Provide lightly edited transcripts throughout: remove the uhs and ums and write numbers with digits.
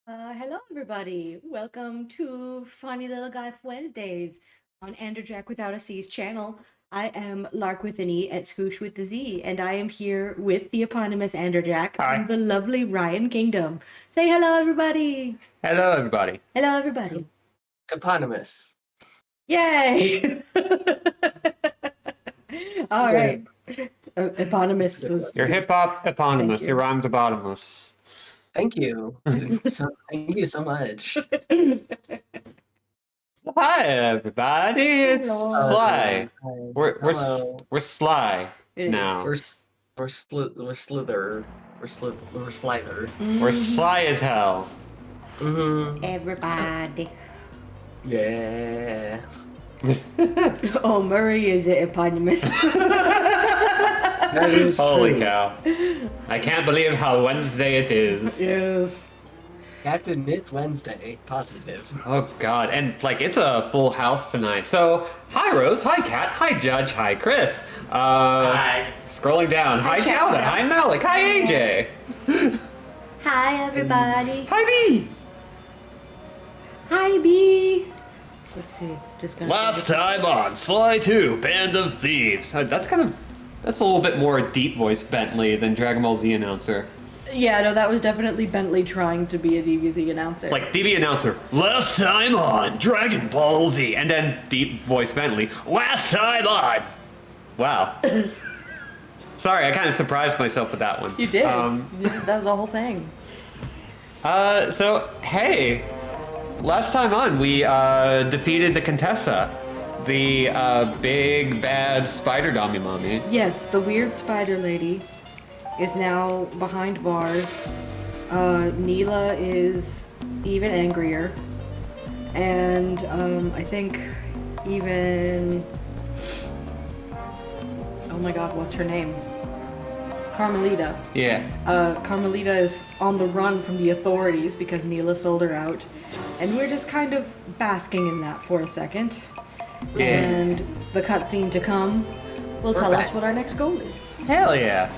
Hello, everybody. Welcome to Funny Little Guy Wednesdays on Anderjack Without a C's channel. I am Lark with an E at Sqoozh with the Z, and I am here with the eponymous Anderjack and the lovely Ryan Kingdom. Say hello, everybody. Hello, everybody. Hello, everybody. Eponymous. Yay! All right. Eponymous was... Your hip-hop eponymous. Your rhymes eponymous. Thank you. Thank you so much. Hi, everybody. It's Hello. Sly. Hello. We're Sly now. We're Slither. We're Slither. We're Sly as hell. Mm-hmm. Everybody. Yeah. Oh, Murray is eponymous. That is Holy true. cow. I can't believe how Wednesday it is. Yes. Captain Myth Wednesday. Positive. Oh, God. And, like, it's a full house tonight. So, hi, Rose. Hi, Kat. Hi, Judge. Hi, Chris. Hi. Scrolling down. Hi, Chowder. Chowder. Hi, Malik. Hi, AJ. Hi, everybody. Hi, B. Hi, B. Let's see. Just gonna Last time on Sly 2, Band of Thieves. That's a little bit more deep voice Bentley than Dragon Ball Z announcer. Yeah, no, that was definitely Bentley trying to be a DBZ announcer. Like DB announcer, last time on Dragon Ball Z, and then deep voice Bentley, last time on. Wow. Sorry, I kind of surprised myself with that one. You did. That was the whole thing. So hey, last time on we defeated the Contessa. The big bad spider dummy mommy. Yes, the weird spider lady is now behind bars. Neela is even angrier. And I think even... Oh my god, what's her name? Carmelita. Yeah. Carmelita is on the run from the authorities because Neela sold her out. And we're just kind of basking in that for a second. Yeah. And the cutscene to come will tell us what our next goal is. Hell yeah.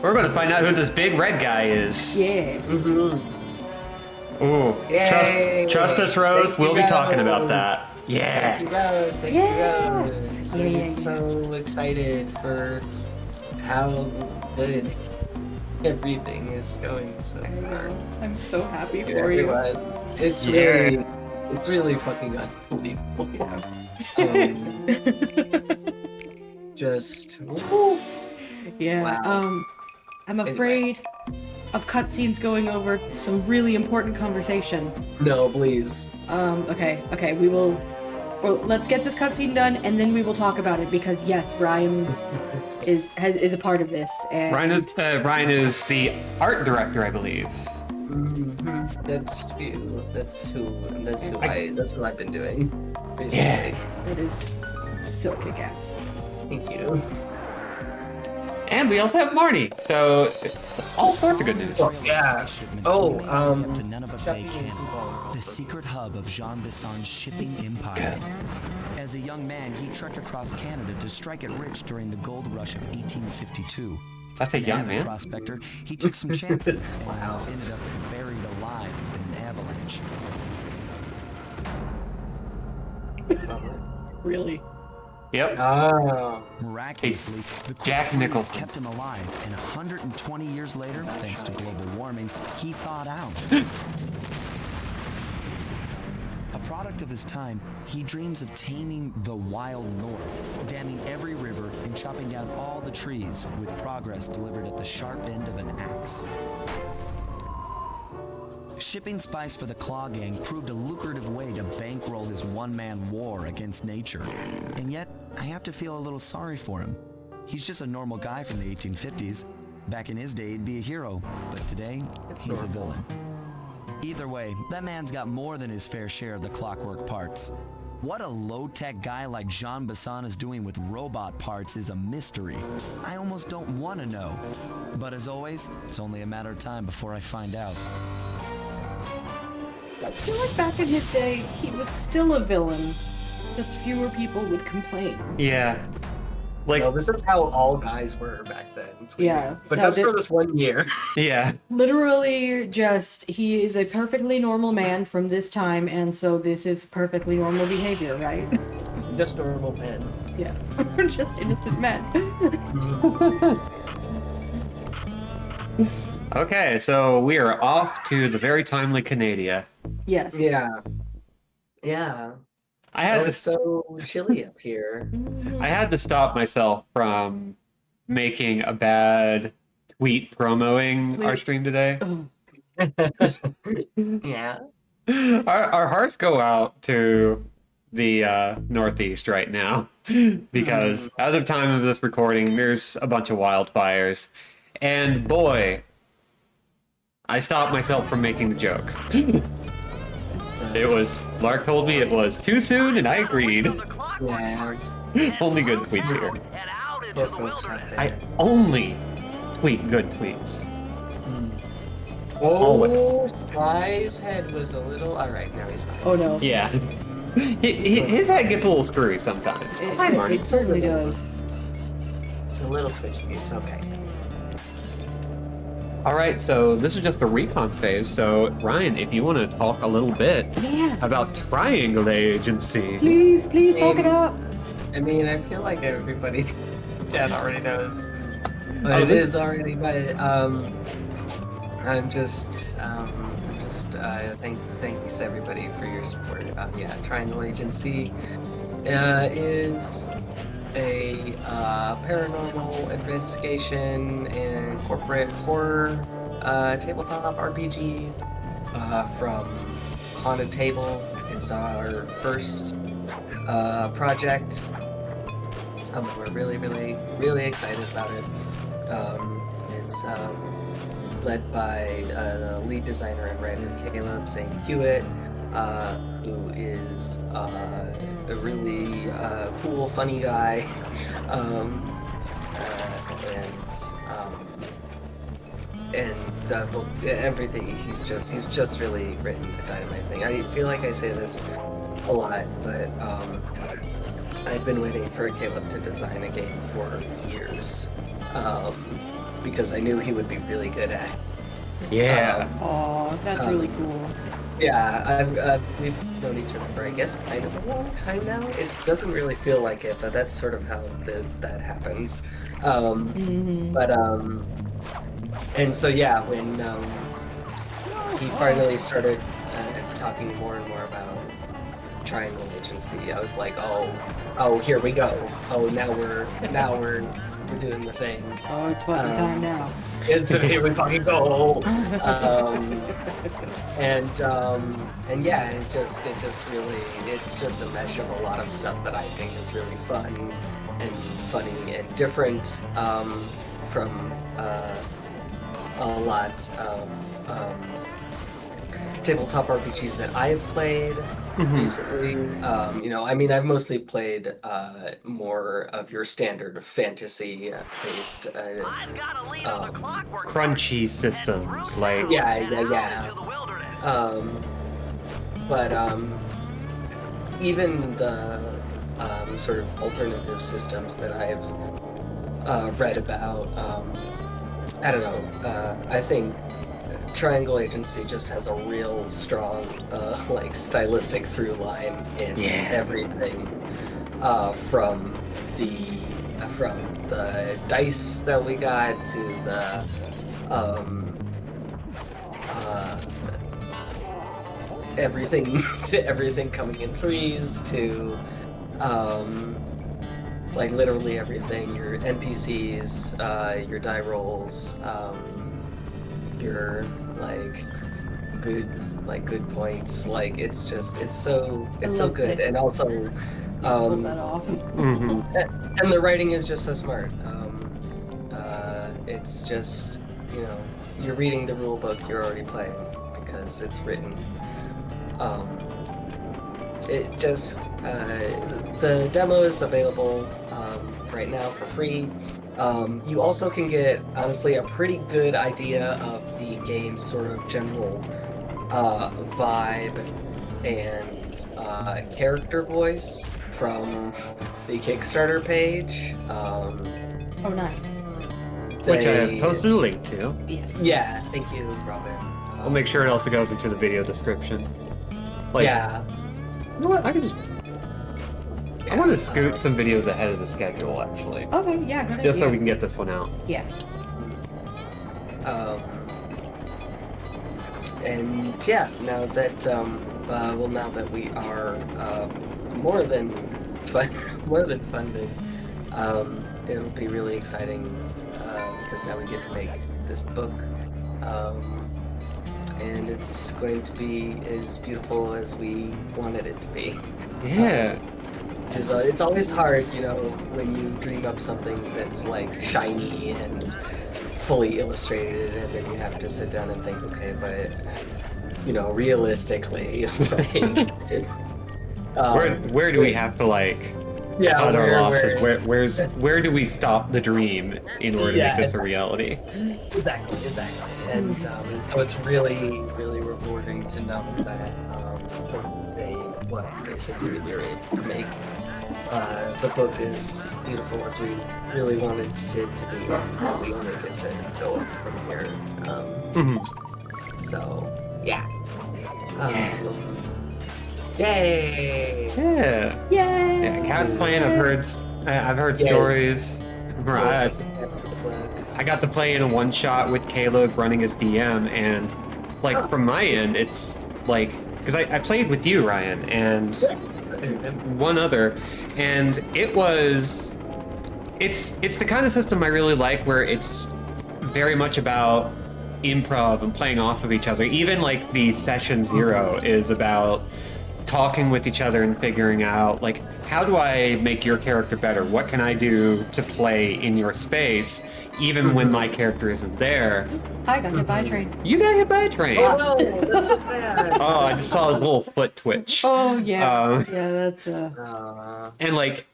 We're gonna find out who this big red guy is. Yeah. Mm-hmm. Ooh. Yay. Trust us, Rose. Thank you, We'll be talking Rose. about that. Yeah. Thank you, Rose. Thank Yeah. you, Rose. Yeah. I'm so excited for how good everything is going so far. I'm so happy To for you. everyone. It's Yeah. really fucking unbelievable. Just woo. Yeah. Wow. I'm afraid of cutscenes going over some really important conversation. No, please. Okay. We will. Well, let's get this cutscene done, and then we will talk about it. Because yes, Ryan is a part of this. And Ryan is the art director, I believe. Mm-hmm. That's who I've been doing recently. Yeah. that is so kick-ass. Thank you. And we also have Marnie, so it's all sorts of good news. Yeah. To none of Bay Canada, the secret hub of Jean Bisson's shipping empire. As a young man, he trekked across Canada to strike it rich during the gold rush of 1852. That's a young As a man. prospector, he took some chances Wow. and ended up buried alive in an avalanche. Really. Yep. Oh. Miraculously, the Jack quick freeze Nicholson. kept him alive, and 120 years later, thanks to global warming, he thawed out. A product of his time, he dreams of taming the wild north, damming every river and chopping down all the trees, with progress delivered at the sharp end of an axe. Shipping spice for the Claw Gang proved a lucrative way to bankroll his one-man war against nature. And yet, I have to feel a little sorry for him. He's just a normal guy from the 1850s. Back in his day, he'd be a hero, but today, he's a villain. Either way, that man's got more than his fair share of the clockwork parts. What a low-tech guy like Jean Bisson is doing with robot parts is a mystery. I almost don't want to know. But as always, it's only a matter of time before I find out. I feel like back in his day, he was still a villain. Just fewer people would complain. Yeah. Like, No, this is how all guys were back then. weird. Yeah. But No, just for this 1 year. Yeah. Literally, just he is a perfectly normal man from this time, and so this is perfectly normal behavior, right? Just normal men. Yeah, we're just innocent men. Okay, so we are off to the very timely Canada. Yes. Yeah. Yeah. I had It's so chilly up here. I had to stop myself from making a bad tweet promoting our Wait. stream today. Yeah. Our hearts go out to the Northeast right now because as of time of this recording, there's a bunch of wildfires, and boy, I stopped myself from making the joke. It was Lark told me it was too soon, and I agreed. Yeah. Only good tweets here. Poor folks out there. I only tweet good tweets. Oh, Sly's head was a little. Alright, now he's fine. Oh no. Yeah. His head gets a little screwy sometimes. Hi, Marty. It certainly does. It's a little twitchy. It's okay. All right, so this is just the recon phase. So Ryan, if you want to talk a little bit Yeah. about Triangle Agency. Please talk it up. I mean, I feel like everybody in chat already knows. But Oh, it this- is already, but thanks everybody for your support. Yeah, Triangle Agency is a paranormal investigation and corporate horror tabletop RPG from Haunted Table. It's our first project. We're really excited about it. It's led by the lead designer and writer Caleb St. Hewitt, who is a really cool, funny guy, everything. He's just really written a dynamite thing. I feel like I say this a lot, but I've been waiting for Caleb to design a game for years, because I knew he would be really good at it. Yeah. Aw, that's really cool. Yeah, we've known each other for, I guess, kind of a long time now. It doesn't really feel like it, but that's sort of how that happens. And so yeah, when he finally started talking more and more about Triangle Agency, I was like, oh, here we go. Oh, now we're doing the thing. Oh, it's fucking time now. So here we fucking go. And yeah, it just really, it's just a mesh of a lot of stuff that I think is really fun and funny and different from a lot of tabletop RPGs that I've played recently. I mean, I've mostly played more of your standard fantasy-based Crunchy systems like but even the sort of alternative systems that I've read about, I don't know, I think Triangle Agency just has a real strong like stylistic through line in everything, from the dice that we got to the everything coming in threes to like literally everything, your NPCs, your die rolls, your good points, like it's so good. And also Pull that off. and the writing is just so smart. It's just, you're reading the rule book you're already playing because it's written. It just the demo is available right now for free. You also can get, honestly, a pretty good idea of the game's sort of general vibe and character voice from the Kickstarter page. Oh, nice. Which I have They- posted a link to. Yes. Yeah, thank you, Robert. I'll make sure it also goes into the video description. Like, Yeah. you know what? I can just. I want to scoop some videos ahead of the schedule, actually. Okay, yeah, good Just so idea. we can get this one out. Yeah. And yeah, now that now that we are more than more than funded, it'll be really exciting because now we get to make this book, and it's going to be as beautiful as we wanted it to be. Yeah. Which is, it's always hard, you know, when you dream up something that's like shiny and fully illustrated, and then you have to sit down and think, okay, but you know, realistically, like, Where do we have to like yeah, cut our losses? where- Where do we stop the dream in order to Yeah, make this a reality? exactly, and so it's really rewarding to know that basically we're able to make the book as beautiful as we really wanted it to be, as we wanted it to go up from here. So yeah. Yay! Yeah. Yay! Yeah, Cat's playing. I've heard Yeah. stories. I got to play in a one shot with Caleb running as DM, and like from my end, it's like because I played with you, Ryan, and one other, and it's the kind of system I really like where it's very much about improv and playing off of each other. Even like the session 0 is about talking with each other and figuring out like, how do I make your character better? What can I do to play in your space even when my character isn't there? I got hit by a train. You got hit by a train. Oh no, that's so bad. Oh, I just saw his little foot twitch. Oh yeah. Um, Yeah, that's And like,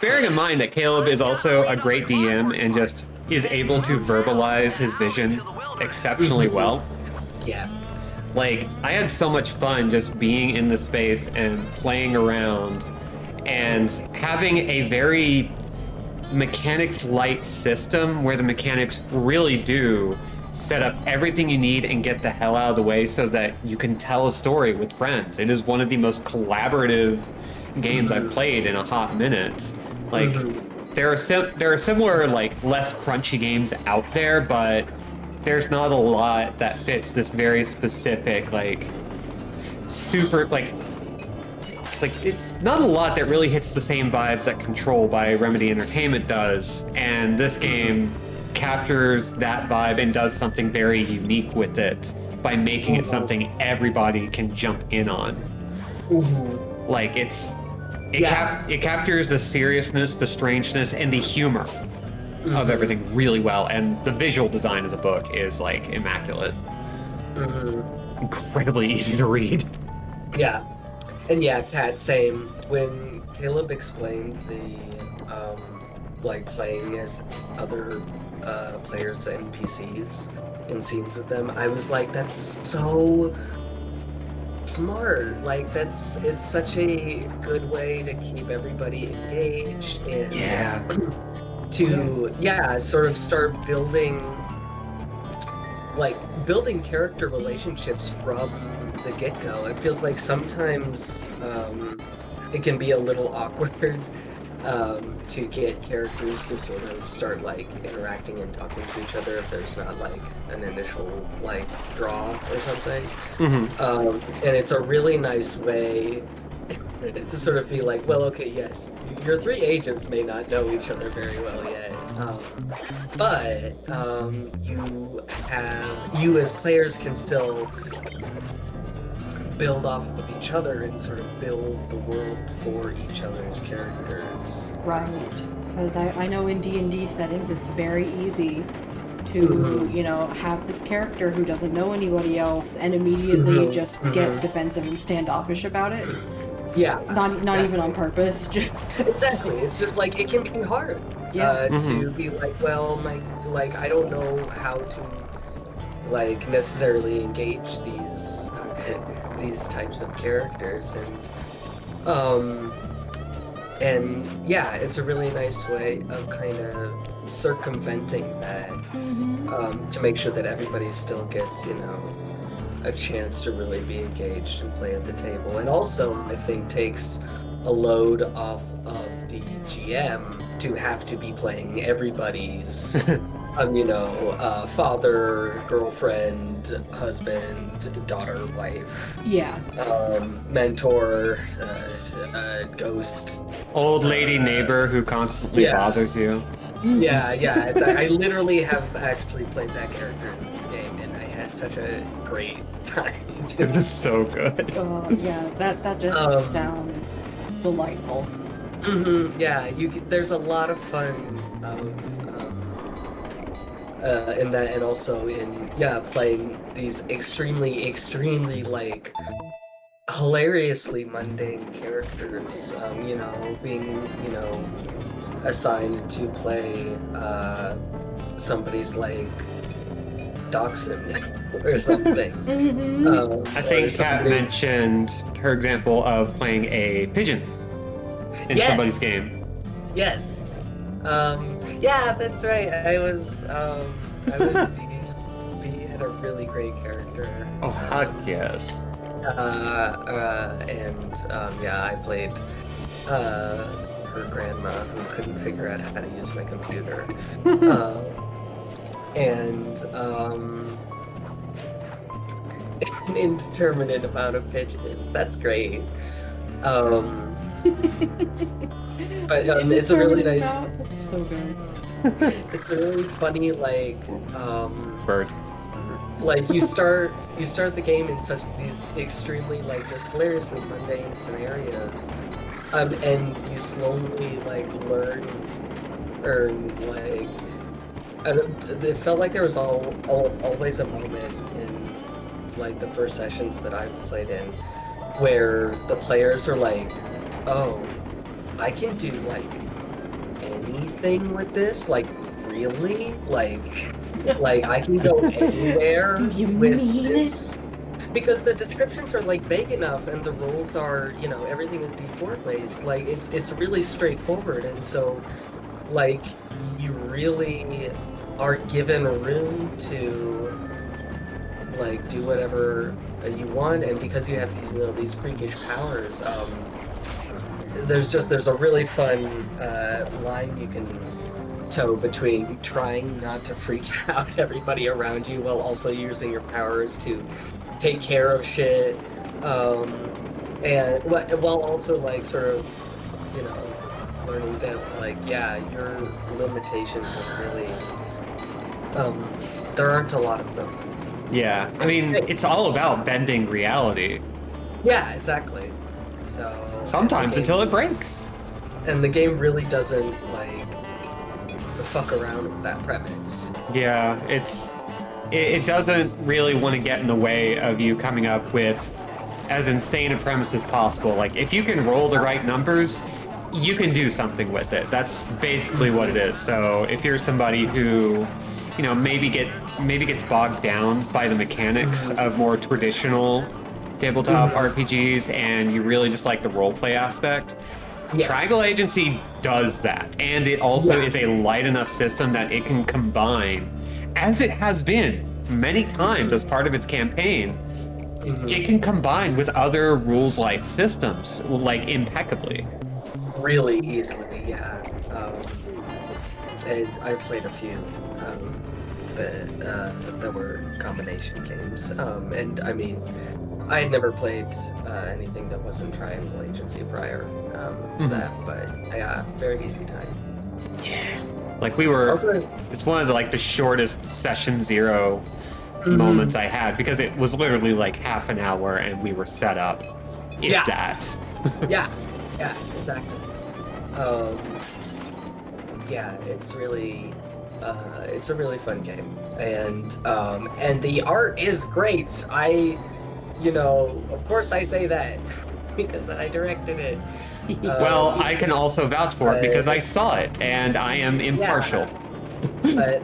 bearing in mind that Caleb is also a great DM and just is able to verbalize his vision exceptionally well. Yeah. Like, I had so much fun just being in the space and playing around and having a very mechanics light system where the mechanics really do set up everything you need and get the hell out of the way so that you can tell a story with friends. It is one of the most collaborative games I've played in a hot minute. Like, there are similar, like, less crunchy games out there, but there's not a lot that fits this very specific, like, super, not a lot that really hits the same vibes that Control by Remedy Entertainment does, and this game captures that vibe and does something very unique with it by making it something everybody can jump in on. Like, it captures the seriousness, the strangeness, and the humor of everything really well, and the visual design of the book is like immaculate. Incredibly easy to read. Yeah. And yeah, Kat, same. When Caleb explained the like playing as other players and NPCs in scenes with them, I was like, that's so smart. Like, it's such a good way to keep everybody engaged and sort of start building building character relationships from the get-go. It feels like sometimes it can be a little awkward to get characters to sort of start like interacting and talking to each other if there's not like an initial like draw or something. And it's a really nice way to sort of be like, well, okay, yes, your three agents may not know each other very well yet, but you as players can still build off of each other and sort of build the world for each other's characters. right. Because I know in D&D settings it's very easy to, you know, have this character who doesn't know anybody else and immediately just get defensive and standoffish about it. Yeah. Not exactly. even on purpose. Just Exactly. It's just like it can be hard to be like, well, like I don't know how to like necessarily engage these these types of characters, and yeah, it's a really nice way of kind of circumventing that to make sure that everybody still gets, you know, a chance to really be engaged and play at the table. And also, I think, takes a load off of the GM to have to be playing everybody's, you know, father, girlfriend, husband, daughter, wife, Yeah. mentor, ghost, Old lady neighbor who constantly yeah. bothers you. Yeah, yeah. I literally have actually played that character in this game, and I had such a great time. It was so good. Yeah, that just sounds delightful. Yeah, there's a lot of fun in that, and also in playing these extremely like hilariously mundane characters. You know, being assigned to play somebody's like dachshund or something. I think Kat mentioned her example of playing a pigeon in somebody's game. Yes. Yeah, that's right. I was Bee had a really great character. Oh, heck yes. And yeah, I played her grandma who couldn't figure out how to use my computer. And it's an indeterminate amount of pigeons. That's great. But it's a really nice. That's so good. It's a really funny like Bird. like you start the game in such these extremely like just hilariously mundane scenarios, and you slowly like learn like it felt like there was always a moment in like the first sessions that I've played in where the players are like, oh, I can do like anything with this, like really, like I can go anywhere with this, because the descriptions are like vague enough and the rules are, you know, everything with D4 based, like it's really straightforward, and so like you really are given room to like do whatever you want, and because you have these, you know, these freakish powers, there's a really fun line you can toe between trying not to freak out everybody around you while also using your powers to take care of shit, and while also like sort of, you know, learning that like, yeah, your limitations are really there aren't a lot of them. Yeah, I mean, it's all about bending reality. Yeah, exactly. So Sometimes until it breaks. And the game really doesn't like fuck around with that premise. Yeah, it doesn't really want to get in the way of you coming up with as insane a premise as possible. Like, if you can roll the right numbers, you can do something with it. That's basically what it is. So if you're somebody who, you know, maybe gets bogged down by the mechanics of more traditional tabletop RPGs, and you really just like the roleplay aspect, Triangle Agency does that, and it also is a light enough system that it can combine, as it has been many times as part of its campaign. It can combine with other rules light systems like impeccably. Really easily, yeah. I've played a few that were combination games, and I mean, I had never played anything that wasn't Triangle Agency prior to that, but yeah, very easy time. Yeah. Like we were, Also, it's one of the, like the shortest session zero moments I had, because it was literally like half an hour and we were set up, if that. yeah, exactly. Yeah, it's really, it's a really fun game, and the art is great. You know, of course I say that because I directed it. Well, I can also vouch for it because I saw it, and I am impartial. But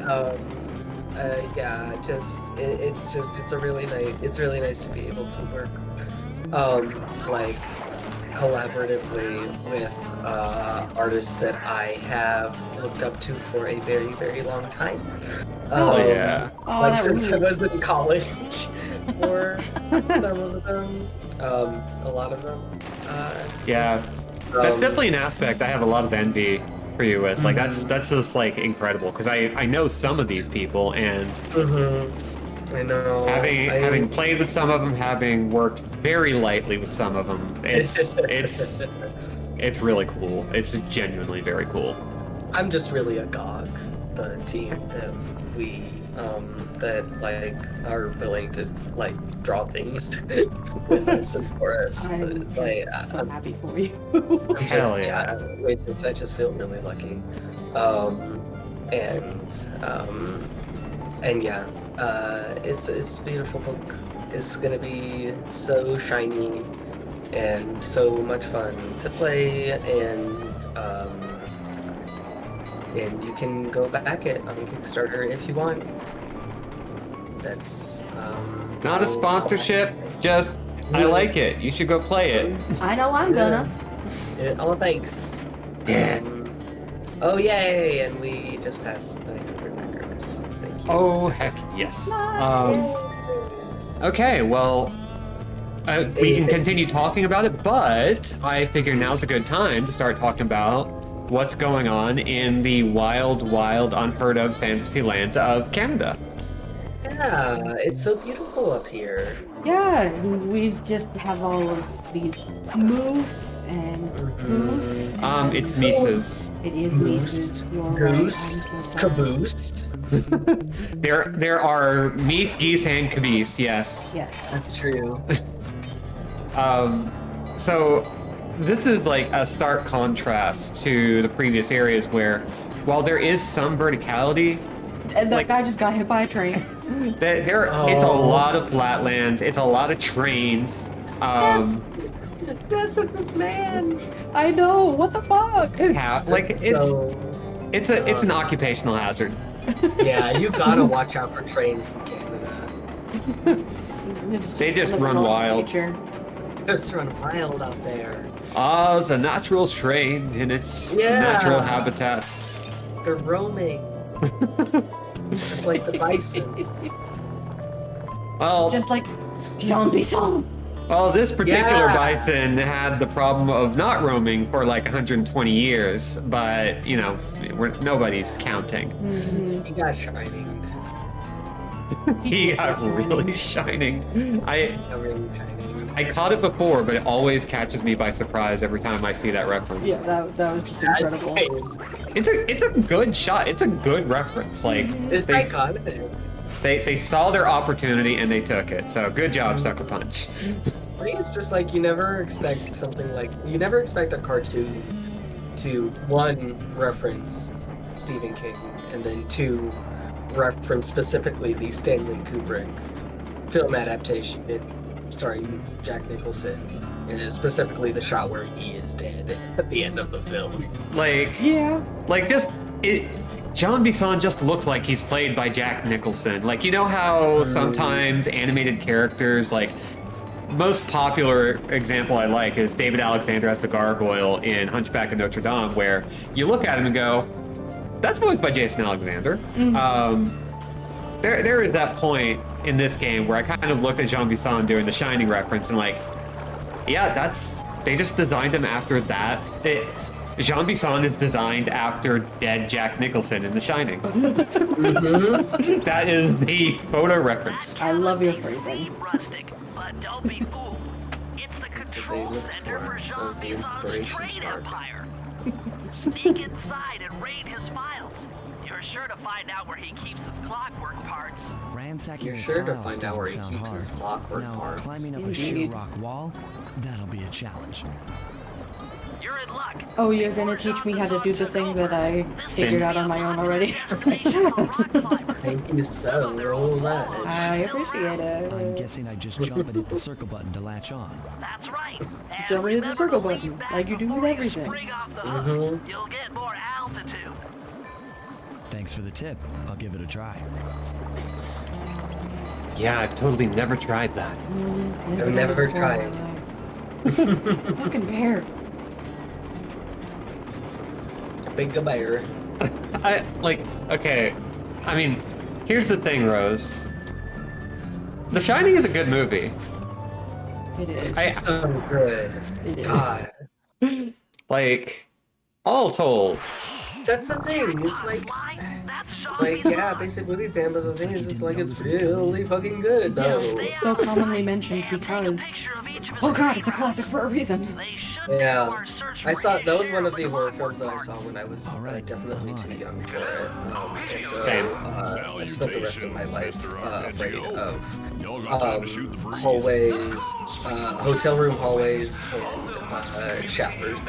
yeah, it's really nice to be able to work like collaboratively with artists that I have looked up to for a very, very long time. Oh yeah. Oh, Like that since I rules. was in college, for some of them, a lot of them. Yeah. That's Um, definitely an aspect I have a lot of envy for you with. Like Mhm. that's just like incredible because I know some of these people and I know. having played with some of them, having worked very lightly with some of them, it's really cool. It's genuinely very cool. I'm just really agog. The team that we that like are willing to like draw things with us and for us. I'm Like so happy for you. I'm just Hell yeah. I just feel really lucky. Um and and yeah, it's a beautiful book. It's gonna be so shiny and so much fun to play, and you can go back it on Kickstarter if you want. That's Not a sponsorship, just I like it. You should go play it. I know I'm gonna. Yeah. Oh, thanks. Yeah. Oh, yay! And we just passed 900 backers. Thank you. Oh heck yes. Nice. Okay, well, we can continue talking about it, but I figure now's a good time to start talking about what's going on in the wild, wild, unheard of fantasy land of Canada. Yeah, it's so beautiful up here. Yeah, we just have all of these moose and goose. It's Mises. It is Moose, Mises. You're right. I'm goose, so sorry. caboose. There are meese, geese, and cabeese. Yes. Yes. That's true. So this is like a stark contrast to the previous areas where, while there is some verticality, And that like- guy just got hit by a train. it's a lot of flatlands. It's a lot of trains. The death of this man. I know. What the fuck? It's an occupational hazard. Yeah, you gotta watch out for trains in Canada. They just living run on wild. nature. Just run wild out there. The natural train in its Yeah. natural habitat. They're roaming. Just like the bison. Well, Just like Jean Bisson. this particular Yeah. bison had the problem of not roaming for like 120 years, but you know, nobody's counting. He got shining. He got really shining. He got really shining. I caught it before, but it always catches me by surprise every time I see that reference. Yeah, that was just That's incredible. It's a good shot. It's a good reference. Like It's they, iconic. they saw their opportunity and they took it. So good job, Sucker Punch. I think it's just like you never expect a cartoon to one, reference Stephen King, and then two, reference specifically the Stanley Kubrick film adaptation starring Jack Nicholson, and specifically the shot where he is dead at the end of the film. Yeah. John Bisson just looks like he's played by Jack Nicholson. Like, you know how sometimes animated characters, like, most popular example I like is David Alexander as the gargoyle in Hunchback of Notre Dame, where you look at him and go, that's voiced by Jason Alexander. There is that point in this game where I kind of looked at Jean Bisson doing the Shining reference and like, yeah, they just designed him after that. Jean Bisson is designed after dead Jack Nicholson in The Shining. That is the photo reference. I love your phrasing. Rustic, but don't be fooled. It's the That's what control they looked center for. for That Jean was the Bisson's inspiration trade spark. empire. Sneak inside and raid his files. You're sure to find out where he keeps his clockwork parts. Ransacking You're his sure to files find out doesn't where he sound keeps his hard. clockwork Now, parts. climbing up a sheer Indeed. rock wall, that'll be a challenge. You're in luck. Oh, you're gonna teach me how to do the thing that I figured out on my own already. Thank you so much. I appreciate I'm it. guessing I just jump and hit the circle button to latch on. That's right. And Jump into the remember circle to leave button, back like you do with before everything. spring off the hook. You'll get more altitude. Thanks for the tip. I'll give it a try. Yeah, I've totally never tried that. I've never tried. Fucking bear. Big bear. Okay. I mean, here's the thing, Rose. The Shining is a good movie. It is. It's so good. It is. God. Like, all told. That's the thing. It's like, yeah, basic movie fan, but the thing is, it's like, it's really fucking good, though. It's so commonly mentioned because, oh god, it's a classic for a reason. Yeah. I saw, that was one of the horror films that I saw when I was definitely too young for it. And so, Same. I've spent the rest of my life afraid of hallways, hotel room hallways, and showers.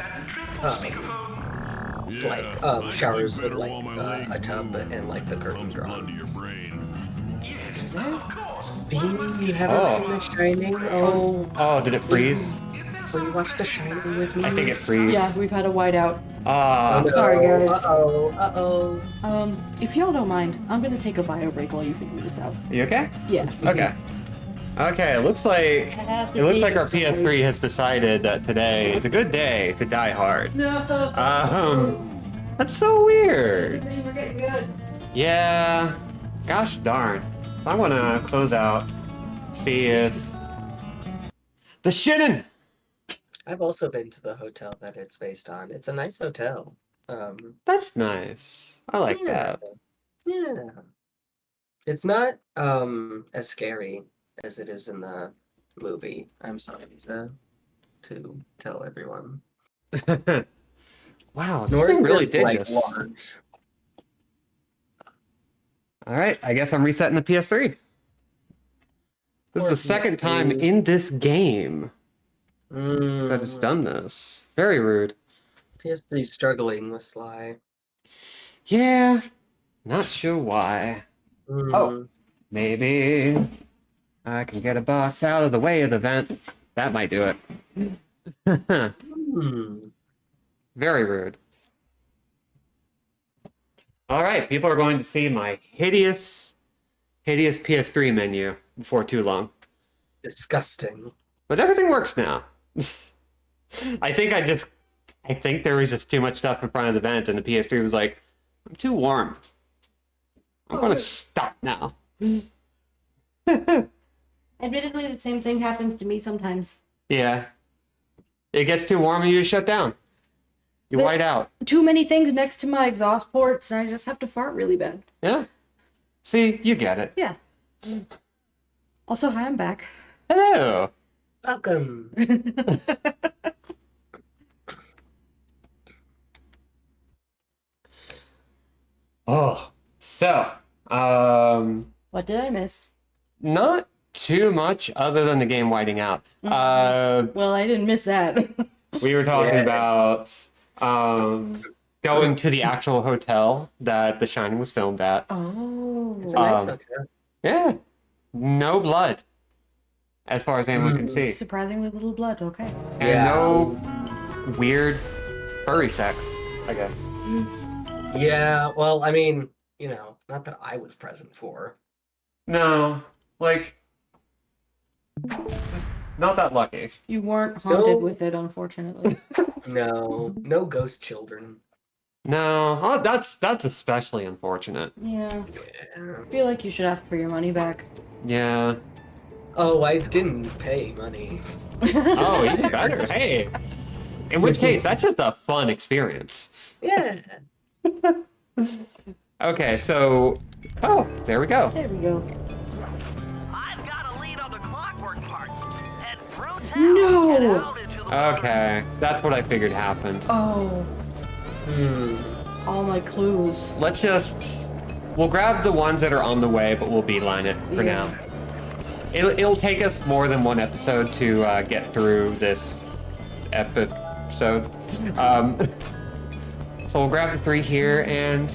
Showers with like a tub and like the curtain drawn. Beanie, you haven't seen The Shining? Oh, did it freeze? Will you watch The Shining with me? I think it freeze. Yeah, we've had a whiteout. Ah. No. Sorry, guys. Uh-oh. If y'all don't mind, I'm gonna take a bio break while you figure this out. You okay? Yeah. Okay. Okay, it looks like our PS3 has decided that today is a good day to die hard. That's so weird. We're getting good. Yeah. Gosh darn. So I'm gonna close out, see if the shitting. I've also been to the hotel that it's based on. It's a nice hotel. That's nice. I like that. Yeah. It's not as scary as it is in the movie. I'm sorry to tell everyone. Wow, Nor this is thing really this, did like, just. large. All right, I guess I'm resetting the PS3. This is Poor the second time PS3. in this game that it's done this. Very rude. PS3 struggling with Sly. Yeah, not sure why. Mm. Oh. Maybe I can get a box out of the way of the vent. That might do it. Hmm. Very rude. All right, people are going to see my hideous PS3 menu before too long. Disgusting. But everything works now. I think there was just too much stuff in front of the vent, and the PS3 was like, I'm too warm. I'm gonna stop now. Admittedly, the same thing happens to me sometimes. Yeah. It gets too warm and you just shut down. You white out. Too many things next to my exhaust ports, and I just have to fart really bad. Yeah. See, you get it. Yeah. Also, hi, I'm back. Hello. Welcome. Oh, so, What did I miss? not too much other than the game whiting out. Well, I didn't miss that. We were talking Yeah. about going to the actual hotel that The Shining was filmed at. Oh. It's a nice Um, hotel. Yeah. No blood, as far as anyone can see. Surprisingly little blood, okay. And Yeah. no weird furry sex, I guess. Yeah, well, I mean, not that I was present for. No, like, just not that lucky. You weren't haunted No. with it, unfortunately. No ghost children. No, oh, that's especially unfortunate. Yeah. Yeah. I feel like you should ask for your money back. Yeah. Oh, I didn't pay money. Oh, even better. Hey. In which case, that's just a fun experience. Yeah. Okay, so, oh, there we go. There we go. I've got a lead on the clockwork parts. Head through town. No! and out into the Okay, that's what I figured happened. Oh, all my clues. We'll grab the ones that are on the way, but we'll beeline it for Yeah. now. It'll take us more than one episode to get through this episode. So we'll grab the 3 here and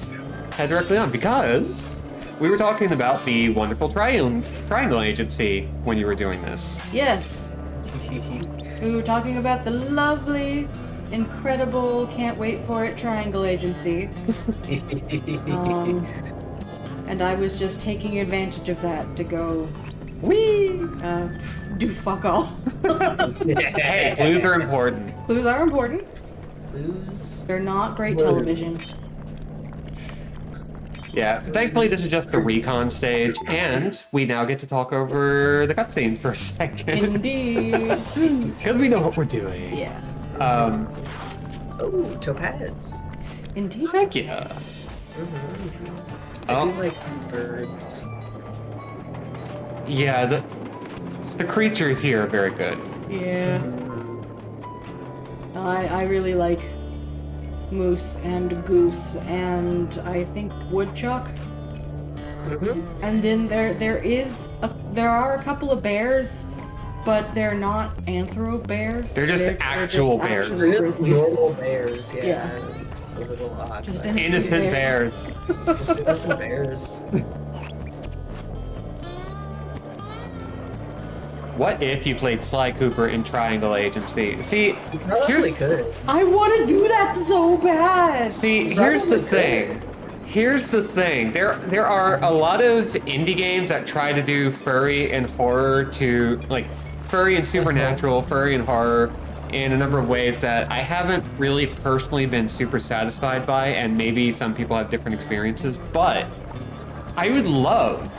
head directly on, because we were talking about the wonderful triangle agency when you were doing this. Yes. We were talking about the lovely, incredible, can't wait for it triangle agency. And I was just taking advantage of that to go Whee! Do fuck all. Hey, clues are important. Clues are important. Clues. They're not great television. Yeah, thankfully this is just the recon stage, and we now get to talk over the cutscenes for a second. Indeed. Because we know what we're doing. Yeah. Oh, topaz. Indeed. Heck yeah. I do like these birds. Yeah, the creatures here are very good. Yeah. I really like moose and goose and I think woodchuck. And then there are a couple of bears, but they're not anthropo bears. They're just actual bears. They're just grizzlies. normal bears, yeah. Yeah. It's a little odd. Just but Innocent bears. just innocent bears. What if you played Sly Cooper in Triangle Agency? See, You probably could. I want to do that so bad. here's the Probably thing. Here's the thing. There are a lot of indie games that try to do furry and horror to like furry and supernatural, furry and horror in a number of ways that I haven't really personally been super satisfied by, and maybe some people have different experiences, but I would love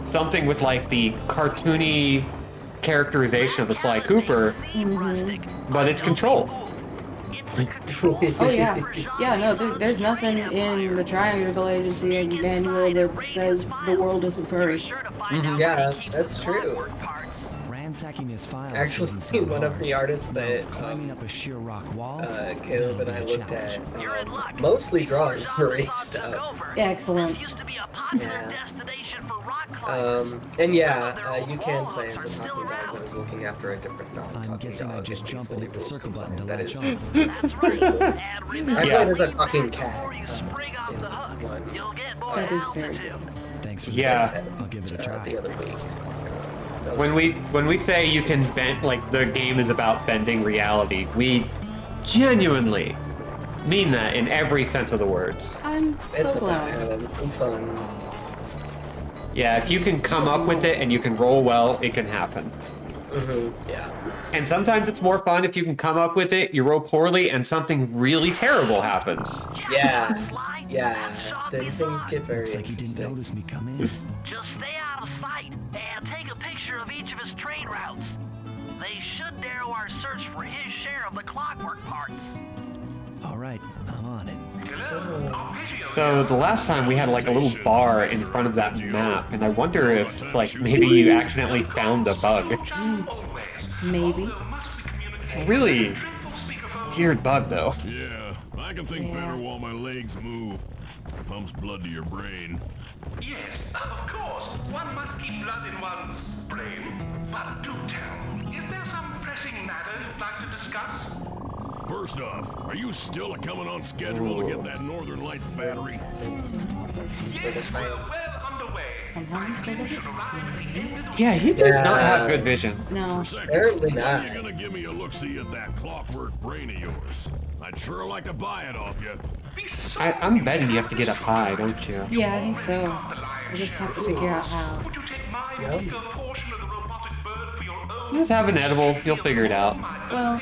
something with like the cartoony characterization of the Sly Cooper, but it's controlled. Oh yeah, yeah. No, there's nothing in the Triangle Agency manual that says the world isn't furry. Yeah, that's true. Ransacking his files Actually, doesn't sound one of hard. the artists that Climbing up a sheer rock wall. Caleb and I looked at mostly draws furry stuff. Excellent. And yeah, you can play as a talking dog that is looking after a different non-talking I'm guessing dog. I just and be jump and fully hit the rules circle button to compliant. That latch is on. That's right. And I remember, played as a talking before cat you spring off in the hook, one you'll get more That is very altitude. Thanks for the Yeah. tip. I'll give it a try. the other week. That was- When we say you can bend, like the game is about bending reality, we genuinely mean that in every sense of the words. I'm it's so about glad. having some fun. Yeah, if you can come up with it and you can roll well, it can happen. Yeah. And sometimes it's more fun if you can come up with it, you roll poorly, and something really terrible happens. Yeah. Slide, Yeah. that shot Then is things on. get very Looks like he didn't interesting. notice me come in. Just stay out of sight and take a picture of each of his trade routes. They should narrow our search for his share of the clockwork parts. All right, I'm on it. So the last time we had like a little bar in front of that map, and I wonder if like maybe you accidentally found a bug. Maybe. It's a really weird bug though. Yeah, I can think better while my legs move. Pumps blood to your brain. Yes, of course. One must keep blood in one's brain. But do tell, is there some pressing matter you'd like to discuss? First off, are you still coming on schedule to get that Northern Lights battery? Yes, we're well underway. Somehow he still doesn't see. Yeah, he does not have good vision. No. Second, Apparently when not. are you gonna give me a look-see at that clockwork brain of yours? I'd sure like to buy it off you. I'm betting you have to get up high, don't you? Yeah, I think so. I just have to figure out how. Would you take my meager portion of the robotic bird for your own? Just have an edible, you'll figure it out. Well,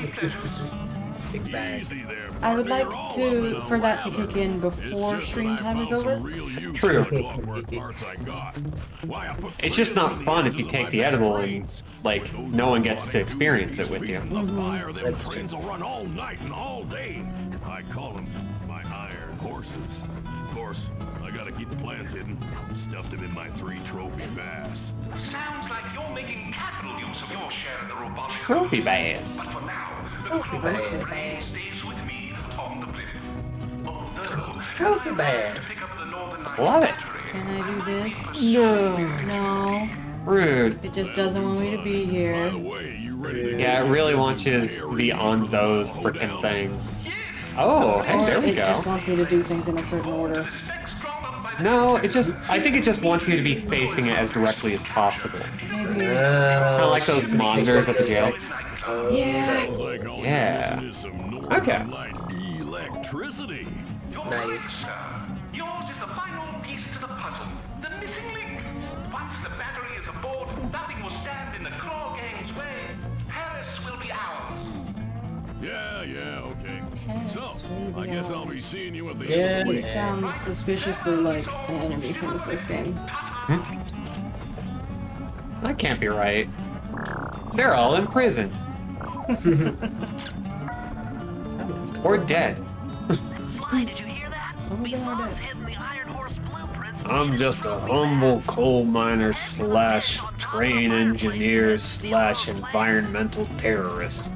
Big bag. Easy there. I would like partner, to you're all for that to unraveling. kick in It's before just stream that I time is found some over. real use True. for the clockwork parts I got. Why, I put It's just three not of them fun in if the you ends take of the my edible and brains. like With those no one gets to robotic experience it with bees you. beating the fire, them That's trains will run all night and all day. I call them my iron horses. Of course, I gotta keep the plans hidden. Stuffed them in my 3 trophy bass. Sounds like you're making capital use of your share of the robotic. Trophy bass. But for now, the Trophy clockwork bass. brain stays with me on the blimp. Although, Trophy pick bass. up the Northern Lights Love it. battery. Can I do this? No. No. Rude. It just doesn't want me to be By here. the way, you ready to Yeah, it really wants you to be on those freaking things. Oh, hey, Or there we it just go. wants me to do things in a certain order. Specs drawn up by the No, I think it just wants you to be facing it as directly as possible. Maybe. Kind of like those monitors at the jail. Yeah. Sounds like all Yeah. you're missing is some Northern Okay. Light electricity. You're Nice. right, sir. Yours is the final piece to the puzzle. The missing link. One Once the battery is aboard, nothing will stand in the claw gang's way. Paris will be ours. Yeah, okay. So, Paris will be I guess I'll ours. be seeing you at the Yeah. end of the He week. sounds suspiciously like an enemy from the first game. That can't be right. They're all in prison. Or dead. Sly, did you hear that? Some of them are Bison's dead. hidden the Iron Horse blueprints. I'm just a humble coal miner slash train engineer slash environmental terrorist.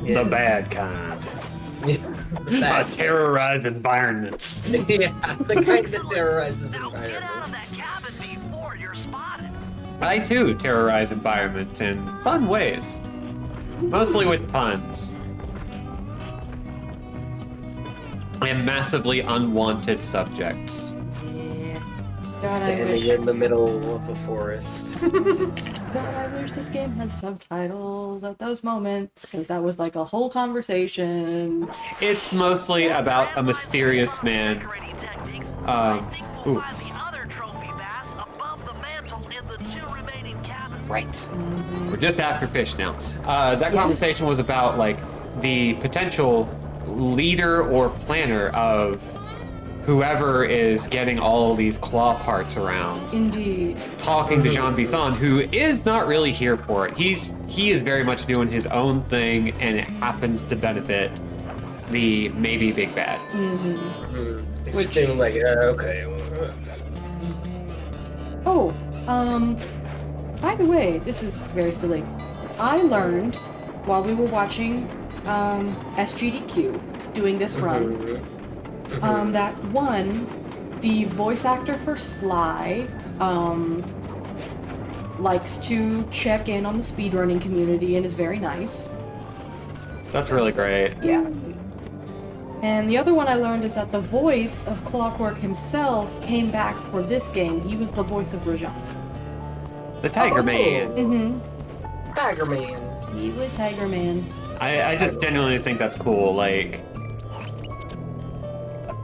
Yeah. The bad kind. I That, terrorize environments. yeah, the kind that terrorizes Now get out of that environments. cabin before you're spotted. I too terrorize environments in fun ways. Mostly with puns. And massively unwanted subjects. Yeah. God, Standing in the middle of a forest. I wish this game had subtitles at those moments, because that was like a whole conversation. It's mostly about a mysterious man. Decorating techniques. Um, I think we'll ooh. find the other trophy bass above the mantle in the 2 remaining cabins. Right. We're just after fish now. That conversation was about like the potential leader or planner of whoever is getting all these claw parts around. Indeed. Talking to Jean Bisson, who is not really here for it. He is very much doing his own thing, and it happens to benefit the maybe big bad. It's feeling like, okay. Oh, by the way, this is very silly. I learned while we were watching SGDQ doing this run that one, the voice actor for Sly likes to check in on the speedrunning community and is very nice. That's really great. Yeah. And the other one I learned is that the voice of Clockwork himself came back for this game. He was the voice of Rajan. The Tiger Man. Mm-hmm. Tiger Man. He was Tiger Man. I just genuinely think that's cool. Like,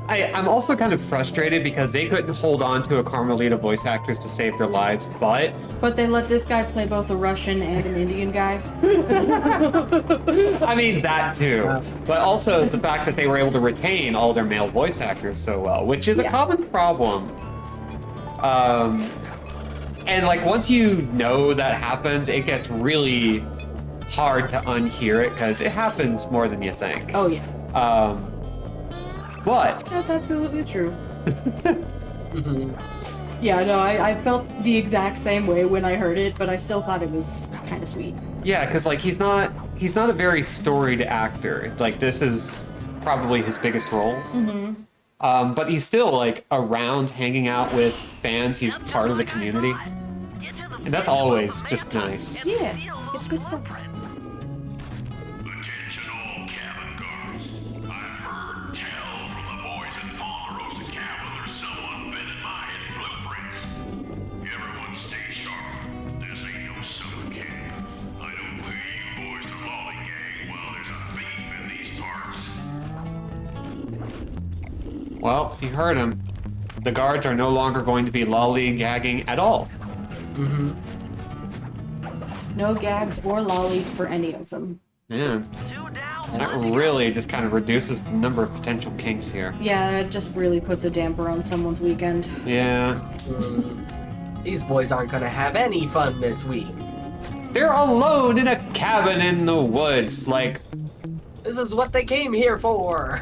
I'm also kind of frustrated because they couldn't hold on to a Carmelita voice actress to save their lives, but But they let this guy play both a Russian and an Indian guy. I mean that too. But also the fact that they were able to retain all their male voice actors so well, which is a Yeah. common problem. And like once you know that happens, it gets really hard to unhear it because it happens more than you think. Oh yeah, But that's absolutely true. Yeah, no, I felt the exact same way when I heard it, but I still thought it was kind of sweet. yeah, because like he's not a very storied actor. Like this is probably his biggest role. But he's still like around, hanging out with fans. He's part of the community, and that's always just nice. Yeah, it's good stuff. Attention all cabin guards. I've heard tell from the boys in Ponderosa cabin there's someone been in my hidden blueprints. Everyone stay sharp. This ain't no summer camp. I don't pay you boys to lollygag while there's a thief in these parts. Well, you heard him. The guards are no longer going to be lollygagging at all. No gags or lollies for any of them. Man, 2 down, that 1 really just kind of reduces the number of potential kinks here. Yeah, it just really puts a damper on someone's weekend. Yeah. These boys aren't gonna have any fun this week. They're alone in a cabin in the woods. Like, This is what they came here for.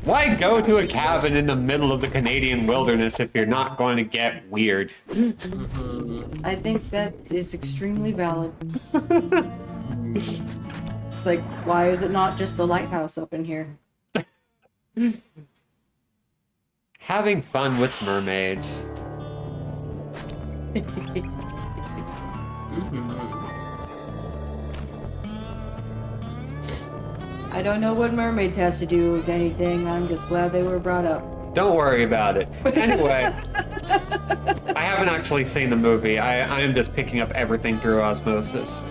why go to a cabin in the middle of the Canadian wilderness if you're not going to get weird? I think that is extremely valid. Like, why is it not just the lighthouse up in here? Having fun with mermaids. I don't know what mermaids has to do with anything. I'm just glad they were brought up. Don't worry about it. Anyway, I haven't actually seen the movie. I am just picking up everything through osmosis.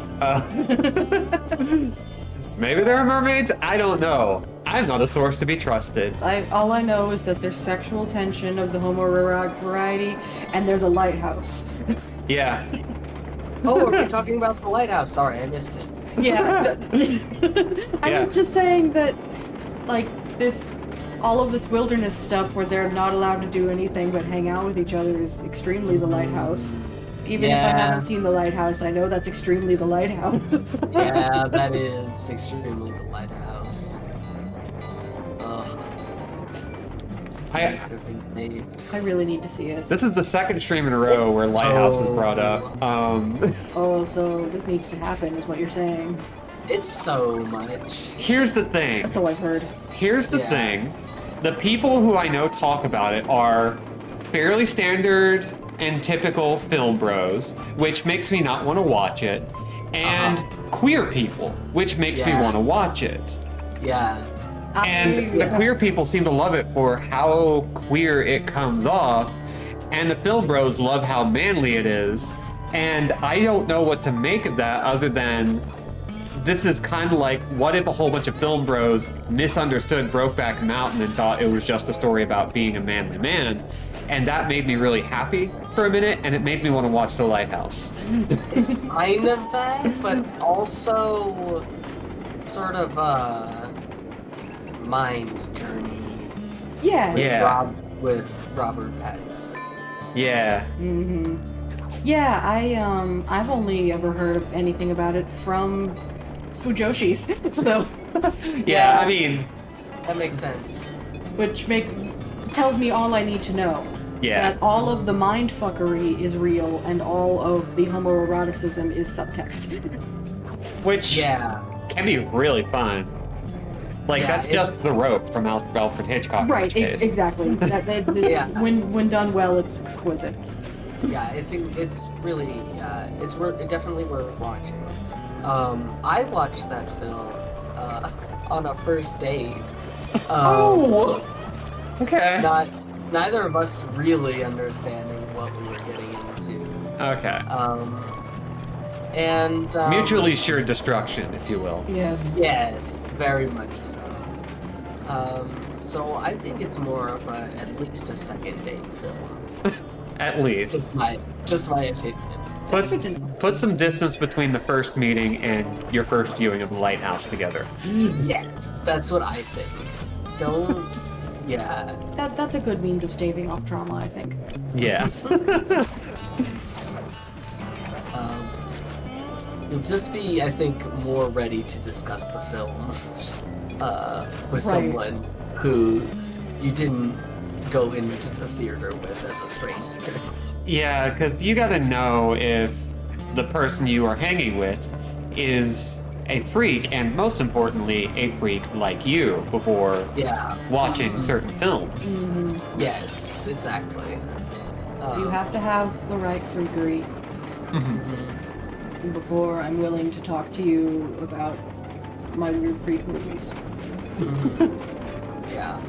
Maybe there are mermaids? I don't know. I'm not a source to be trusted. All I know is that there's sexual tension of the homoerotic variety, and there's a lighthouse. Yeah. Oh, are we talking about the lighthouse? Sorry, I missed it. Yeah. Yeah. I'm just saying that, like, all of this wilderness stuff where they're not allowed to do anything but hang out with each other is extremely the lighthouse. Even if I Yeah. haven't seen the lighthouse, I know that's extremely the lighthouse. Yeah, that is extremely the lighthouse. Ugh. This I- one could have been saved. I really need to see it. This is the second stream in a row where Lighthouse is brought up. Oh, so this needs to happen, is what you're saying. It's so much. Here's the thing. That's all I've heard. Here's the Yeah. thing. The people who I know talk about it are fairly standard and typical film bros, which makes me not want to watch it, and queer people, which makes me Yeah. want to watch it. Yeah. And the queer people seem to love it for how queer it comes off, and the film bros love how manly it is. And I don't know what to make of that other than this is kind of like, what if a whole bunch of film bros misunderstood Brokeback Mountain and thought it was just a story about being a manly man? And that made me really happy for a minute, and it made me want to watch The Lighthouse. It's kind of that, but also sort of mind journey Yeah. Yeah. with Robert Pattinson. Yeah. Mm-hmm. Yeah, I've only ever heard of anything about it from Fujoshi's, so Yeah, I mean, That makes sense. which tells me all I need to know. yeah. That all of the mindfuckery is real and all of the homoeroticism is subtext. Which Yeah. can be really fun. Like, Yeah, that's just The Rope from Alfred Hitchcock. in Right, which case. exactly. Yeah. When done well, it's exquisite. Yeah, it's really it's definitely worth watching. I watched that film on a first date. Oh! Okay. Neither of us really understanding what we were getting into. Okay. And Mutually assured destruction, if you will. Yes. Yes, very much so. So I think it's more of at least a second date film. At least. Just my opinion. Put some distance between the first meeting and your first viewing of The Lighthouse together. Yes, that's what I think. Don't. Yeah. That's a good means of staving off trauma, I think. Yeah. You'll just be, I think, more ready to discuss the film with someone who you didn't go into the theater with as a stranger. Yeah, because you gotta know if the person you are hanging with is a freak, and most importantly, a freak like you before Yeah. watching certain films. Yes, exactly. You have to have the right freakery Mhm. before I'm willing to talk to you about my weird freak movies. Yeah.